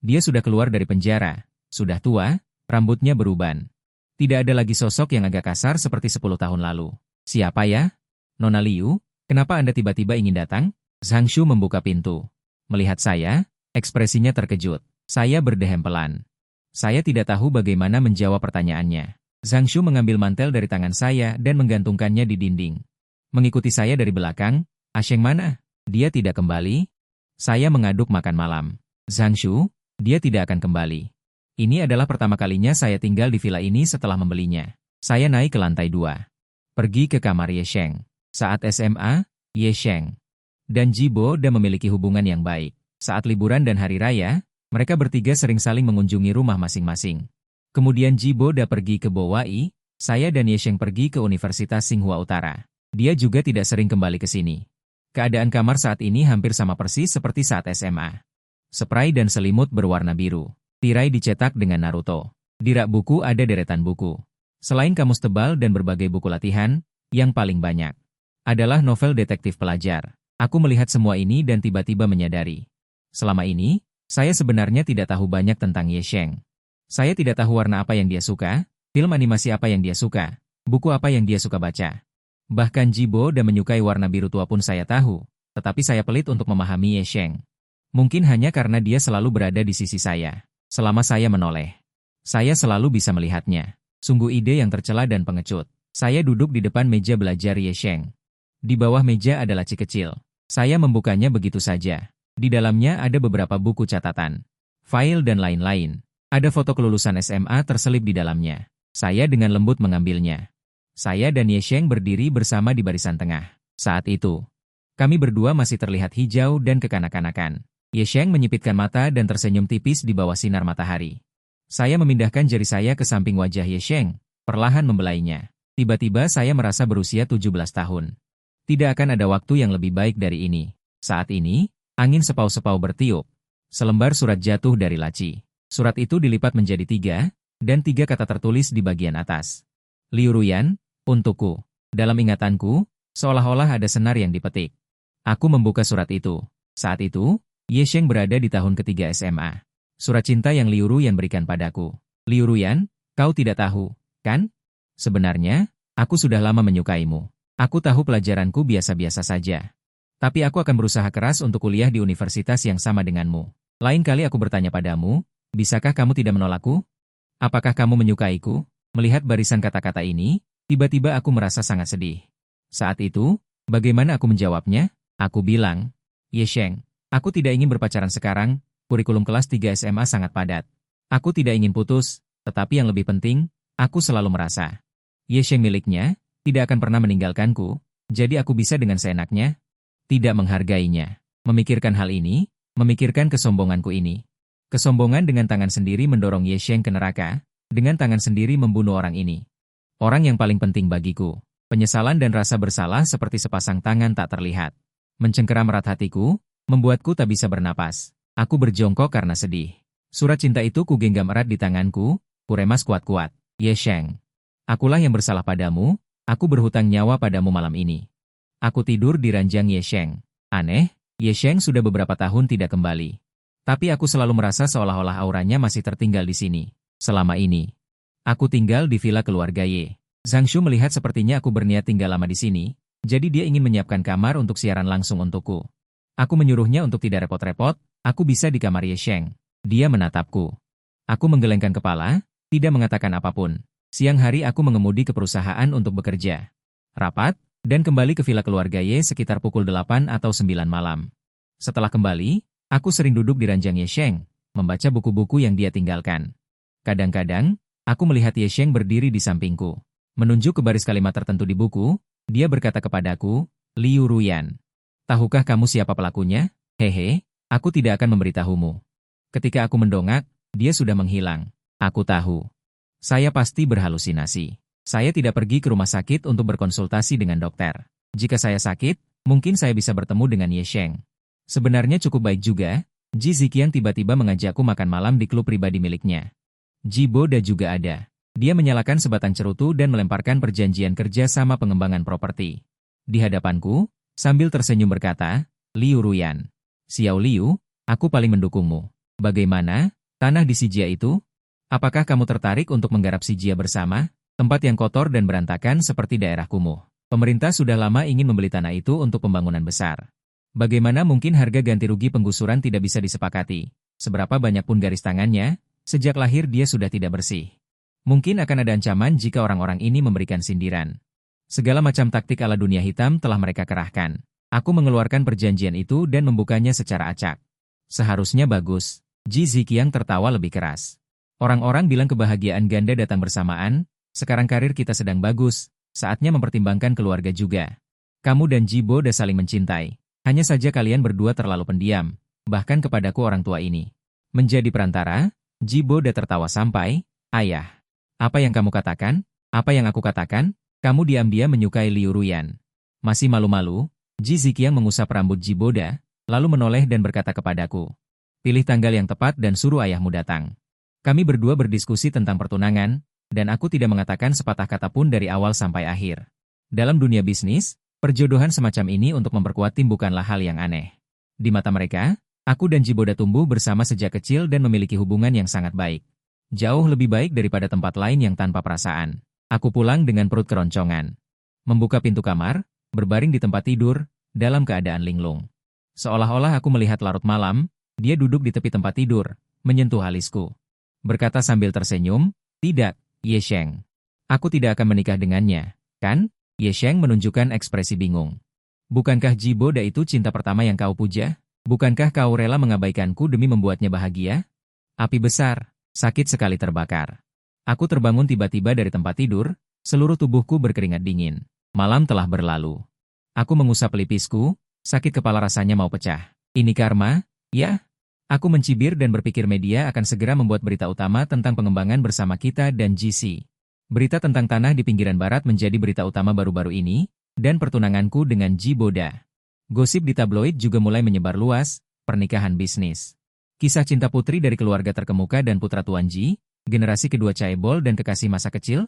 Speaker 1: Dia sudah keluar dari penjara, sudah tua, rambutnya beruban. Tidak ada lagi sosok yang agak kasar seperti 10 tahun lalu. Siapa ya? Nona Liu, kenapa Anda tiba-tiba ingin datang? Zhang Shu membuka pintu. Melihat saya, ekspresinya terkejut. Saya berdehem pelan. Saya tidak tahu bagaimana menjawab pertanyaannya. Zhang Shu mengambil mantel dari tangan saya dan menggantungkannya di dinding. Mengikuti saya dari belakang, Asheng mana? Dia tidak kembali? Saya mengaduk makan malam. Zhang Shu, dia tidak akan kembali. Ini adalah pertama kalinya saya tinggal di villa ini setelah membelinya. Saya naik ke lantai 2. Pergi ke kamar Ye Sheng. Saat SMA, Ye Sheng dan Ji Bo dan memiliki hubungan yang baik. Saat liburan dan hari raya, mereka bertiga sering saling mengunjungi rumah masing-masing. Kemudian Ji Bo pergi ke Bo Wai, saya dan Ye Sheng pergi ke Universitas Tsinghua Utara. Dia juga tidak sering kembali ke sini. Keadaan kamar saat ini hampir sama persis seperti saat SMA. Spray dan selimut berwarna biru. Tirai dicetak dengan Naruto. Di rak buku ada deretan buku. Selain kamus tebal dan berbagai buku latihan, yang paling banyak adalah novel detektif pelajar. Aku melihat semua ini dan tiba-tiba menyadari. Selama ini, saya sebenarnya tidak tahu banyak tentang Ye Sheng. Saya tidak tahu warna apa yang dia suka, film animasi apa yang dia suka, buku apa yang dia suka baca. Bahkan Ji Bo menyukai warna biru tua pun saya tahu, tetapi saya pelit untuk memahami Ye Sheng. Mungkin hanya karena dia selalu berada di sisi saya. Selama saya menoleh, saya selalu bisa melihatnya. Sungguh ide yang tercela dan pengecut. Saya duduk di depan meja belajar Ye Sheng. Di bawah meja ada laci kecil. Saya membukanya begitu saja. Di dalamnya ada beberapa buku catatan, file dan lain-lain. Ada foto kelulusan SMA terselip di dalamnya. Saya dengan lembut mengambilnya. Saya dan Ye Sheng berdiri bersama di barisan tengah. Saat itu, kami berdua masih terlihat hijau dan kekanak-kanakan. Ye Sheng menyipitkan mata dan tersenyum tipis di bawah sinar matahari. Saya memindahkan jari saya ke samping wajah Ye Sheng, perlahan membelainya. Tiba-tiba saya merasa berusia 17 tahun. Tidak akan ada waktu yang lebih baik dari ini. Saat ini, angin sepau-sepau bertiup. Selembar surat jatuh dari laci. Surat itu dilipat menjadi 3, dan 3 kata tertulis di bagian atas. Liu Ruyan, untukku. Dalam ingatanku, seolah-olah ada senar yang dipetik. Aku membuka surat itu. Saat itu, Ye Sheng berada di tahun ketiga SMA. Surat cinta yang Liu Ruyan berikan padaku. Liu Ruyan, kau tidak tahu, kan? Sebenarnya, aku sudah lama menyukaimu. Aku tahu pelajaranku biasa-biasa saja. Tapi aku akan berusaha keras untuk kuliah di universitas yang sama denganmu. Lain kali aku bertanya padamu, bisakah kamu tidak menolakku? Apakah kamu menyukaiku? Melihat barisan kata-kata ini, tiba-tiba aku merasa sangat sedih. Saat itu, bagaimana aku menjawabnya? Aku bilang, Ye Sheng, aku tidak ingin berpacaran sekarang. Kurikulum kelas 3 SMA sangat padat. Aku tidak ingin putus, tetapi yang lebih penting, aku selalu merasa Ye Sheng miliknya, tidak akan pernah meninggalkanku, jadi aku bisa dengan seenaknya tidak menghargainya. Memikirkan hal ini, memikirkan kesombonganku ini. Kesombongan dengan tangan sendiri mendorong Ye Sheng ke neraka, dengan tangan sendiri membunuh orang ini. Orang yang paling penting bagiku. Penyesalan dan rasa bersalah seperti sepasang tangan tak terlihat. Mencengkeram erat hatiku, membuatku tak bisa bernapas. Aku berjongkok karena sedih. Surat cinta itu kugenggam erat di tanganku, kuremas kuat-kuat. Ye Sheng, akulah yang bersalah padamu, aku berhutang nyawa padamu malam ini. Aku tidur di ranjang Ye Sheng. Aneh, Ye Sheng sudah beberapa tahun tidak kembali. Tapi aku selalu merasa seolah-olah auranya masih tertinggal di sini. Selama ini, aku tinggal di villa keluarga Ye. Zhang Shu melihat sepertinya aku berniat tinggal lama di sini, jadi dia ingin menyiapkan kamar untuk siaran langsung untukku. Aku menyuruhnya untuk tidak repot-repot. Aku bisa di kamar Ye Sheng. Dia menatapku. Aku menggelengkan kepala, tidak mengatakan apapun. Siang hari aku mengemudi ke perusahaan untuk bekerja. Rapat, dan kembali ke villa keluarga Ye sekitar pukul 8 atau 9 malam. Setelah kembali, aku sering duduk di ranjang Ye Sheng, membaca buku-buku yang dia tinggalkan. Kadang-kadang, aku melihat Ye Sheng berdiri di sampingku. Menunjuk ke baris kalimat tertentu di buku, dia berkata kepadaku, Liu Ruyan. Tahukah kamu siapa pelakunya? Hehe. Aku tidak akan memberitahumu. Ketika aku mendongak, dia sudah menghilang. Aku tahu. Saya pasti berhalusinasi. Saya tidak pergi ke rumah sakit untuk berkonsultasi dengan dokter. Jika saya sakit, mungkin saya bisa bertemu dengan Ye Sheng. Sebenarnya cukup baik juga, Ji Ziqiang tiba-tiba mengajakku makan malam di klub pribadi miliknya. Ji Bo juga ada. Dia menyalakan sebatang cerutu dan melemparkan perjanjian kerja sama pengembangan properti. Di hadapanku, sambil tersenyum berkata, Liu Ruyan. Xiao Liu, aku paling mendukungmu. Bagaimana, tanah di Sijia itu? Apakah kamu tertarik untuk menggarap Sijia bersama? Tempat yang kotor dan berantakan seperti daerah kumuh. Pemerintah sudah lama ingin membeli tanah itu untuk pembangunan besar. Bagaimana mungkin harga ganti rugi penggusuran tidak bisa disepakati? Seberapa banyak pun garis tangannya, sejak lahir dia sudah tidak bersih. Mungkin akan ada ancaman jika orang-orang ini memberikan sindiran. Segala macam taktik ala dunia hitam telah mereka kerahkan. Aku mengeluarkan perjanjian itu dan membukanya secara acak. Seharusnya bagus. Ji Ziqiang tertawa lebih keras. Orang-orang bilang kebahagiaan ganda datang bersamaan, sekarang karir kita sedang bagus, saatnya mempertimbangkan keluarga juga. Kamu dan Jibo udah saling mencintai. Hanya saja kalian berdua terlalu pendiam, bahkan kepadaku orang tua ini. Menjadi perantara, Jibo udah tertawa sampai, ayah. Apa yang kamu katakan? Apa yang aku katakan? Kamu diam-diam menyukai Liu Ruyan. Masih malu-malu, Ji Ziqiang mengusap rambut Jiboda, lalu menoleh dan berkata kepadaku. Pilih tanggal yang tepat dan suruh ayahmu datang. Kami berdua berdiskusi tentang pertunangan, dan aku tidak mengatakan sepatah kata pun dari awal sampai akhir. Dalam dunia bisnis, perjodohan semacam ini untuk memperkuat tim bukanlah hal yang aneh. Di mata mereka, aku dan Jiboda tumbuh bersama sejak kecil dan memiliki hubungan yang sangat baik. Jauh lebih baik daripada tempat lain yang tanpa perasaan. Aku pulang dengan perut keroncongan. Membuka pintu kamar, berbaring di tempat tidur, dalam keadaan linglung. Seolah-olah aku melihat larut malam, dia duduk di tepi tempat tidur, menyentuh alisku. Berkata sambil tersenyum, tidak, Ye Sheng. Aku tidak akan menikah dengannya, kan? Ye Sheng menunjukkan ekspresi bingung. Bukankah Jiboda itu cinta pertama yang kau puja? Bukankah kau rela mengabaikanku demi membuatnya bahagia? Api besar, sakit sekali terbakar. Aku terbangun tiba-tiba dari tempat tidur, seluruh tubuhku berkeringat dingin. Malam telah berlalu. Aku mengusap lipisku, sakit kepala rasanya mau pecah. Ini karma, ya? Aku mencibir dan berpikir media akan segera membuat berita utama tentang pengembangan bersama kita dan GC. Berita tentang tanah di pinggiran barat menjadi berita utama baru-baru ini, dan pertunanganku dengan Jiboda. Gosip di tabloid juga mulai menyebar luas, pernikahan bisnis. Kisah cinta putri dari keluarga terkemuka dan putra Tuan Ji, generasi kedua Chaebol dan kekasih masa kecil.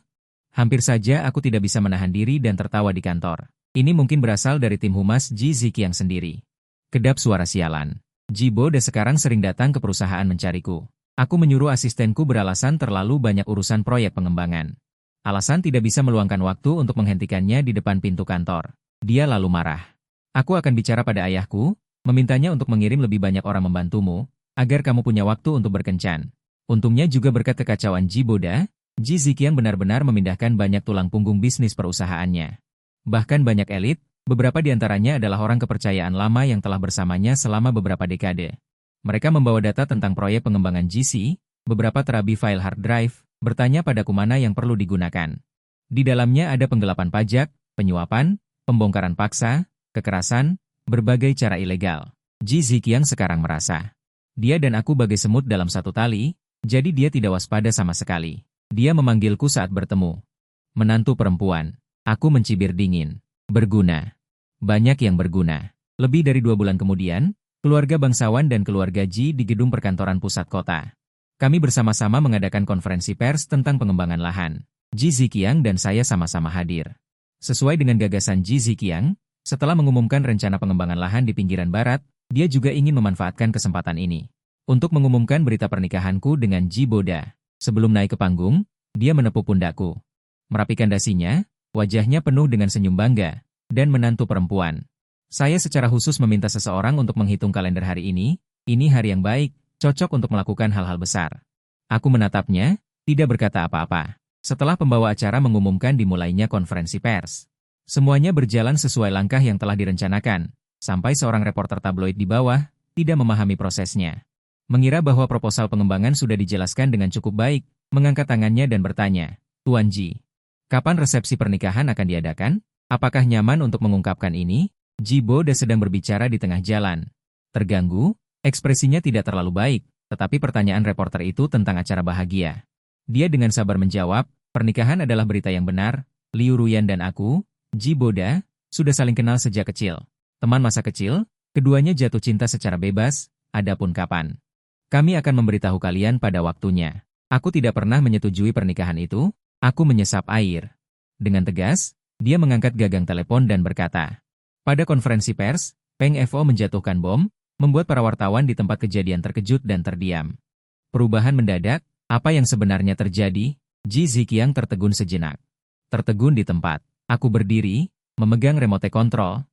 Speaker 1: Hampir saja aku tidak bisa menahan diri dan tertawa di kantor. Ini mungkin berasal dari tim humas Ji Ziqiang sendiri. Kedap suara sialan. Jiboda sekarang sering datang ke perusahaan mencariku. Aku menyuruh asistenku beralasan terlalu banyak urusan proyek pengembangan. Alasan tidak bisa meluangkan waktu untuk menghentikannya di depan pintu kantor. Dia lalu marah. Aku akan bicara pada ayahku, memintanya untuk mengirim lebih banyak orang membantumu, agar kamu punya waktu untuk berkencan. Untungnya juga berkat kekacauan Jiboda, Ji Ziqiang benar-benar memindahkan banyak tulang punggung bisnis perusahaannya. Bahkan banyak elit, beberapa di antaranya adalah orang kepercayaan lama yang telah bersamanya selama beberapa dekade. Mereka membawa data tentang proyek pengembangan GC, beberapa terabi file hard drive, bertanya padaku mana yang perlu digunakan. Di dalamnya ada penggelapan pajak, penyuapan, pembongkaran paksa, kekerasan, berbagai cara ilegal. Ji Ziqiang sekarang merasa. Dia dan aku bagai semut dalam satu tali, jadi dia tidak waspada sama sekali. Dia memanggilku saat bertemu. Menantu perempuan. Aku mencibir dingin. Berguna. Banyak yang berguna. Lebih dari 2 bulan kemudian, keluarga bangsawan dan keluarga Ji di gedung perkantoran pusat kota. Kami bersama-sama mengadakan konferensi pers tentang pengembangan lahan. Ji Ziqiang dan saya sama-sama hadir. Sesuai dengan gagasan Ji Ziqiang, setelah mengumumkan rencana pengembangan lahan di pinggiran barat, dia juga ingin memanfaatkan kesempatan ini untuk mengumumkan berita pernikahanku dengan Jiboda. Sebelum naik ke panggung, dia menepuk pundakku. Merapikan dasinya, wajahnya penuh dengan senyum bangga, dan menantu perempuan. Saya secara khusus meminta seseorang untuk menghitung kalender hari ini hari yang baik, cocok untuk melakukan hal-hal besar. Aku menatapnya, tidak berkata apa-apa. Setelah pembawa acara mengumumkan dimulainya konferensi pers. Semuanya berjalan sesuai langkah yang telah direncanakan, sampai seorang reporter tabloid di bawah, tidak memahami prosesnya. Mengira bahwa proposal pengembangan sudah dijelaskan dengan cukup baik, mengangkat tangannya dan bertanya, Tuan Ji. Kapan resepsi pernikahan akan diadakan? Apakah nyaman untuk mengungkapkan ini? Jiboda sedang berbicara di tengah jalan. Terganggu, ekspresinya tidak terlalu baik, tetapi pertanyaan reporter itu tentang acara bahagia. Dia dengan sabar menjawab, pernikahan adalah berita yang benar, Liu Ruyan dan aku, Jiboda, sudah saling kenal sejak kecil. Teman masa kecil, keduanya jatuh cinta secara bebas, adapun kapan. Kami akan memberitahu kalian pada waktunya. Aku tidak pernah menyetujui pernikahan itu. Aku menyesap air. Dengan tegas, dia mengangkat gagang telepon dan berkata, pada konferensi pers, Peng Fo menjatuhkan bom, membuat para wartawan di tempat kejadian terkejut dan terdiam. Perubahan mendadak, apa yang sebenarnya terjadi? Ji Ziqiang tertegun sejenak. Tertegun di tempat. Aku berdiri, memegang remote control,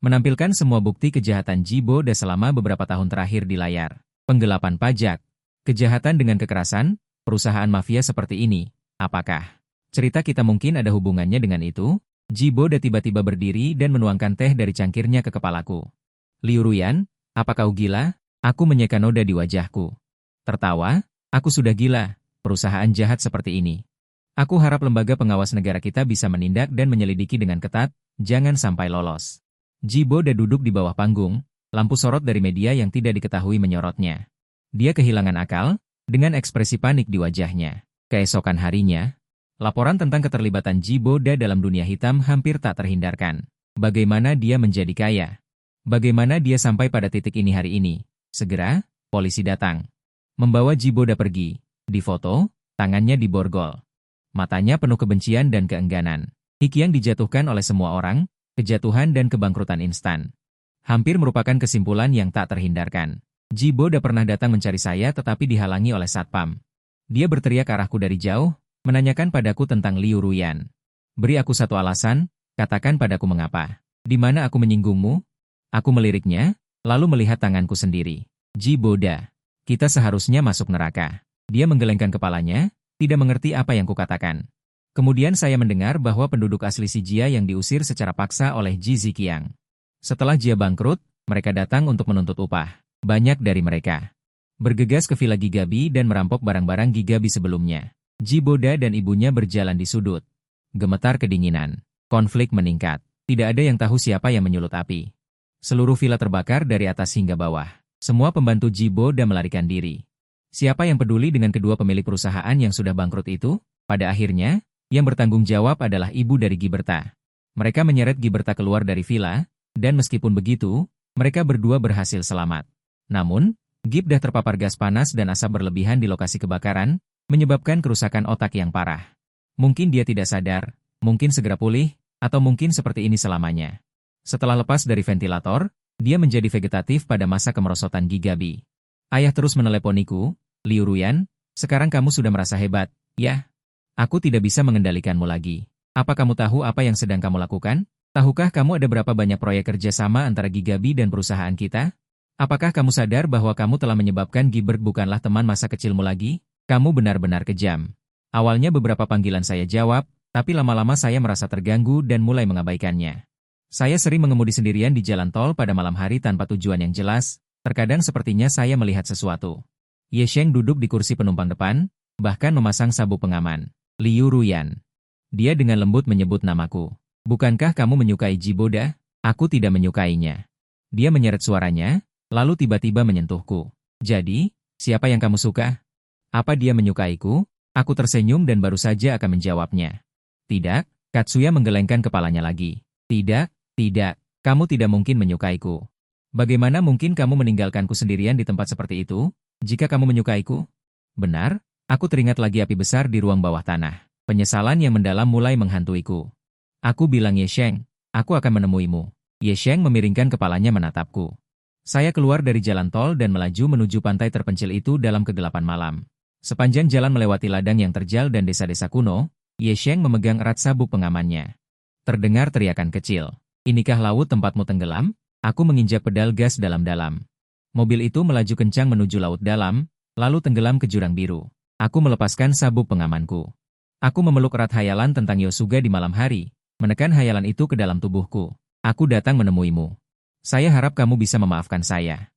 Speaker 1: menampilkan semua bukti kejahatan Jiboda selama beberapa tahun terakhir di layar. Penggelapan pajak, kejahatan dengan kekerasan, perusahaan mafia seperti ini, apakah cerita kita mungkin ada hubungannya dengan itu? Jiboda tiba-tiba berdiri dan menuangkan teh dari cangkirnya ke kepalaku. Liu Ruyan, apa kau gila? Aku menyeka noda di wajahku. Tertawa, aku sudah gila, perusahaan jahat seperti ini. Aku harap lembaga pengawas negara kita bisa menindak dan menyelidiki dengan ketat, jangan sampai lolos. Jiboda duduk di bawah panggung, lampu sorot dari media yang tidak diketahui menyorotnya. Dia kehilangan akal, dengan ekspresi panik di wajahnya. Keesokan harinya, laporan tentang keterlibatan Jiboda dalam dunia hitam hampir tak terhindarkan. Bagaimana dia menjadi kaya? Bagaimana dia sampai pada titik ini hari ini? Segera, polisi datang. Membawa Jiboda pergi. Difoto, tangannya diborgol. Matanya penuh kebencian dan keengganan. Hiki yang dijatuhkan oleh semua orang, kejatuhan dan kebangkrutan instan. Hampir merupakan kesimpulan yang tak terhindarkan. Jiboda pernah datang mencari saya tetapi dihalangi oleh satpam. Dia berteriak ke arahku dari jauh, menanyakan padaku tentang Liu Ruyan. Beri aku satu alasan, katakan padaku mengapa. Di mana aku menyinggungmu? Aku meliriknya, lalu melihat tanganku sendiri. Jiboda, kita seharusnya masuk neraka. Dia menggelengkan kepalanya, tidak mengerti apa yang kukatakan. Kemudian saya mendengar bahwa penduduk asli Sijia yang diusir secara paksa oleh Ji Ziqiang. Setelah Jia bangkrut, mereka datang untuk menuntut upah. Banyak dari mereka bergegas ke Villa Gigabi dan merampok barang-barang Gigabi sebelumnya. Jiboda dan ibunya berjalan di sudut. Gemetar kedinginan. Konflik meningkat. Tidak ada yang tahu siapa yang menyulut api. Seluruh villa terbakar dari atas hingga bawah. Semua pembantu Jiboda melarikan diri. Siapa yang peduli dengan kedua pemilik perusahaan yang sudah bangkrut itu? Pada akhirnya, yang bertanggung jawab adalah ibu dari Giberta. Mereka menyeret Giberta keluar dari villa, dan meskipun begitu, mereka berdua berhasil selamat. Namun, Gibda terpapar gas panas dan asap berlebihan di lokasi kebakaran, menyebabkan kerusakan otak yang parah. Mungkin dia tidak sadar, mungkin segera pulih, atau mungkin seperti ini selamanya. Setelah lepas dari ventilator, dia menjadi vegetatif pada masa kemerosotan Gigabi. Ayah terus meneleponiku, Liu Ruyan, sekarang kamu sudah merasa hebat, ya? Aku tidak bisa mengendalikanmu lagi. Apa kamu tahu apa yang sedang kamu lakukan? Tahukah kamu ada berapa banyak proyek kerjasama antara Gigabi dan perusahaan kita? Apakah kamu sadar bahwa kamu telah menyebabkan Gibert bukanlah teman masa kecilmu lagi? Kamu benar-benar kejam. Awalnya beberapa panggilan saya jawab, tapi lama-lama saya merasa terganggu dan mulai mengabaikannya. Saya sering mengemudi sendirian di jalan tol pada malam hari tanpa tujuan yang jelas, terkadang sepertinya saya melihat sesuatu. Ye Sheng duduk di kursi penumpang depan, bahkan memasang sabuk pengaman. Liu Ruyan. Dia dengan lembut menyebut namaku. Bukankah kamu menyukai Jiboda? Aku tidak menyukainya. Dia menyeret suaranya, lalu tiba-tiba menyentuhku. Jadi, siapa yang kamu suka? Apa dia menyukaiku? Aku tersenyum dan baru saja akan menjawabnya. Tidak, Katsuya menggelengkan kepalanya lagi. Tidak, kamu tidak mungkin menyukaiku. Bagaimana mungkin kamu meninggalkanku sendirian di tempat seperti itu, jika kamu menyukaiku? Benar, aku teringat lagi api besar di ruang bawah tanah. Penyesalan yang mendalam mulai menghantuiku. Aku bilang Ye Sheng, aku akan menemuimu. Ye Sheng memiringkan kepalanya menatapku. Saya keluar dari jalan tol dan melaju menuju pantai terpencil itu dalam kegelapan malam. Sepanjang jalan melewati ladang yang terjal dan desa-desa kuno, Ye Sheng memegang erat sabuk pengamannya. Terdengar teriakan kecil. Inikah laut tempatmu tenggelam? Aku menginjak pedal gas dalam-dalam. Mobil itu melaju kencang menuju laut dalam, lalu tenggelam ke jurang biru. Aku melepaskan sabuk pengamanku. Aku memeluk erat hayalan tentang Yosuga di malam hari, menekan hayalan itu ke dalam tubuhku. Aku datang menemuimu. Saya harap kamu bisa memaafkan saya.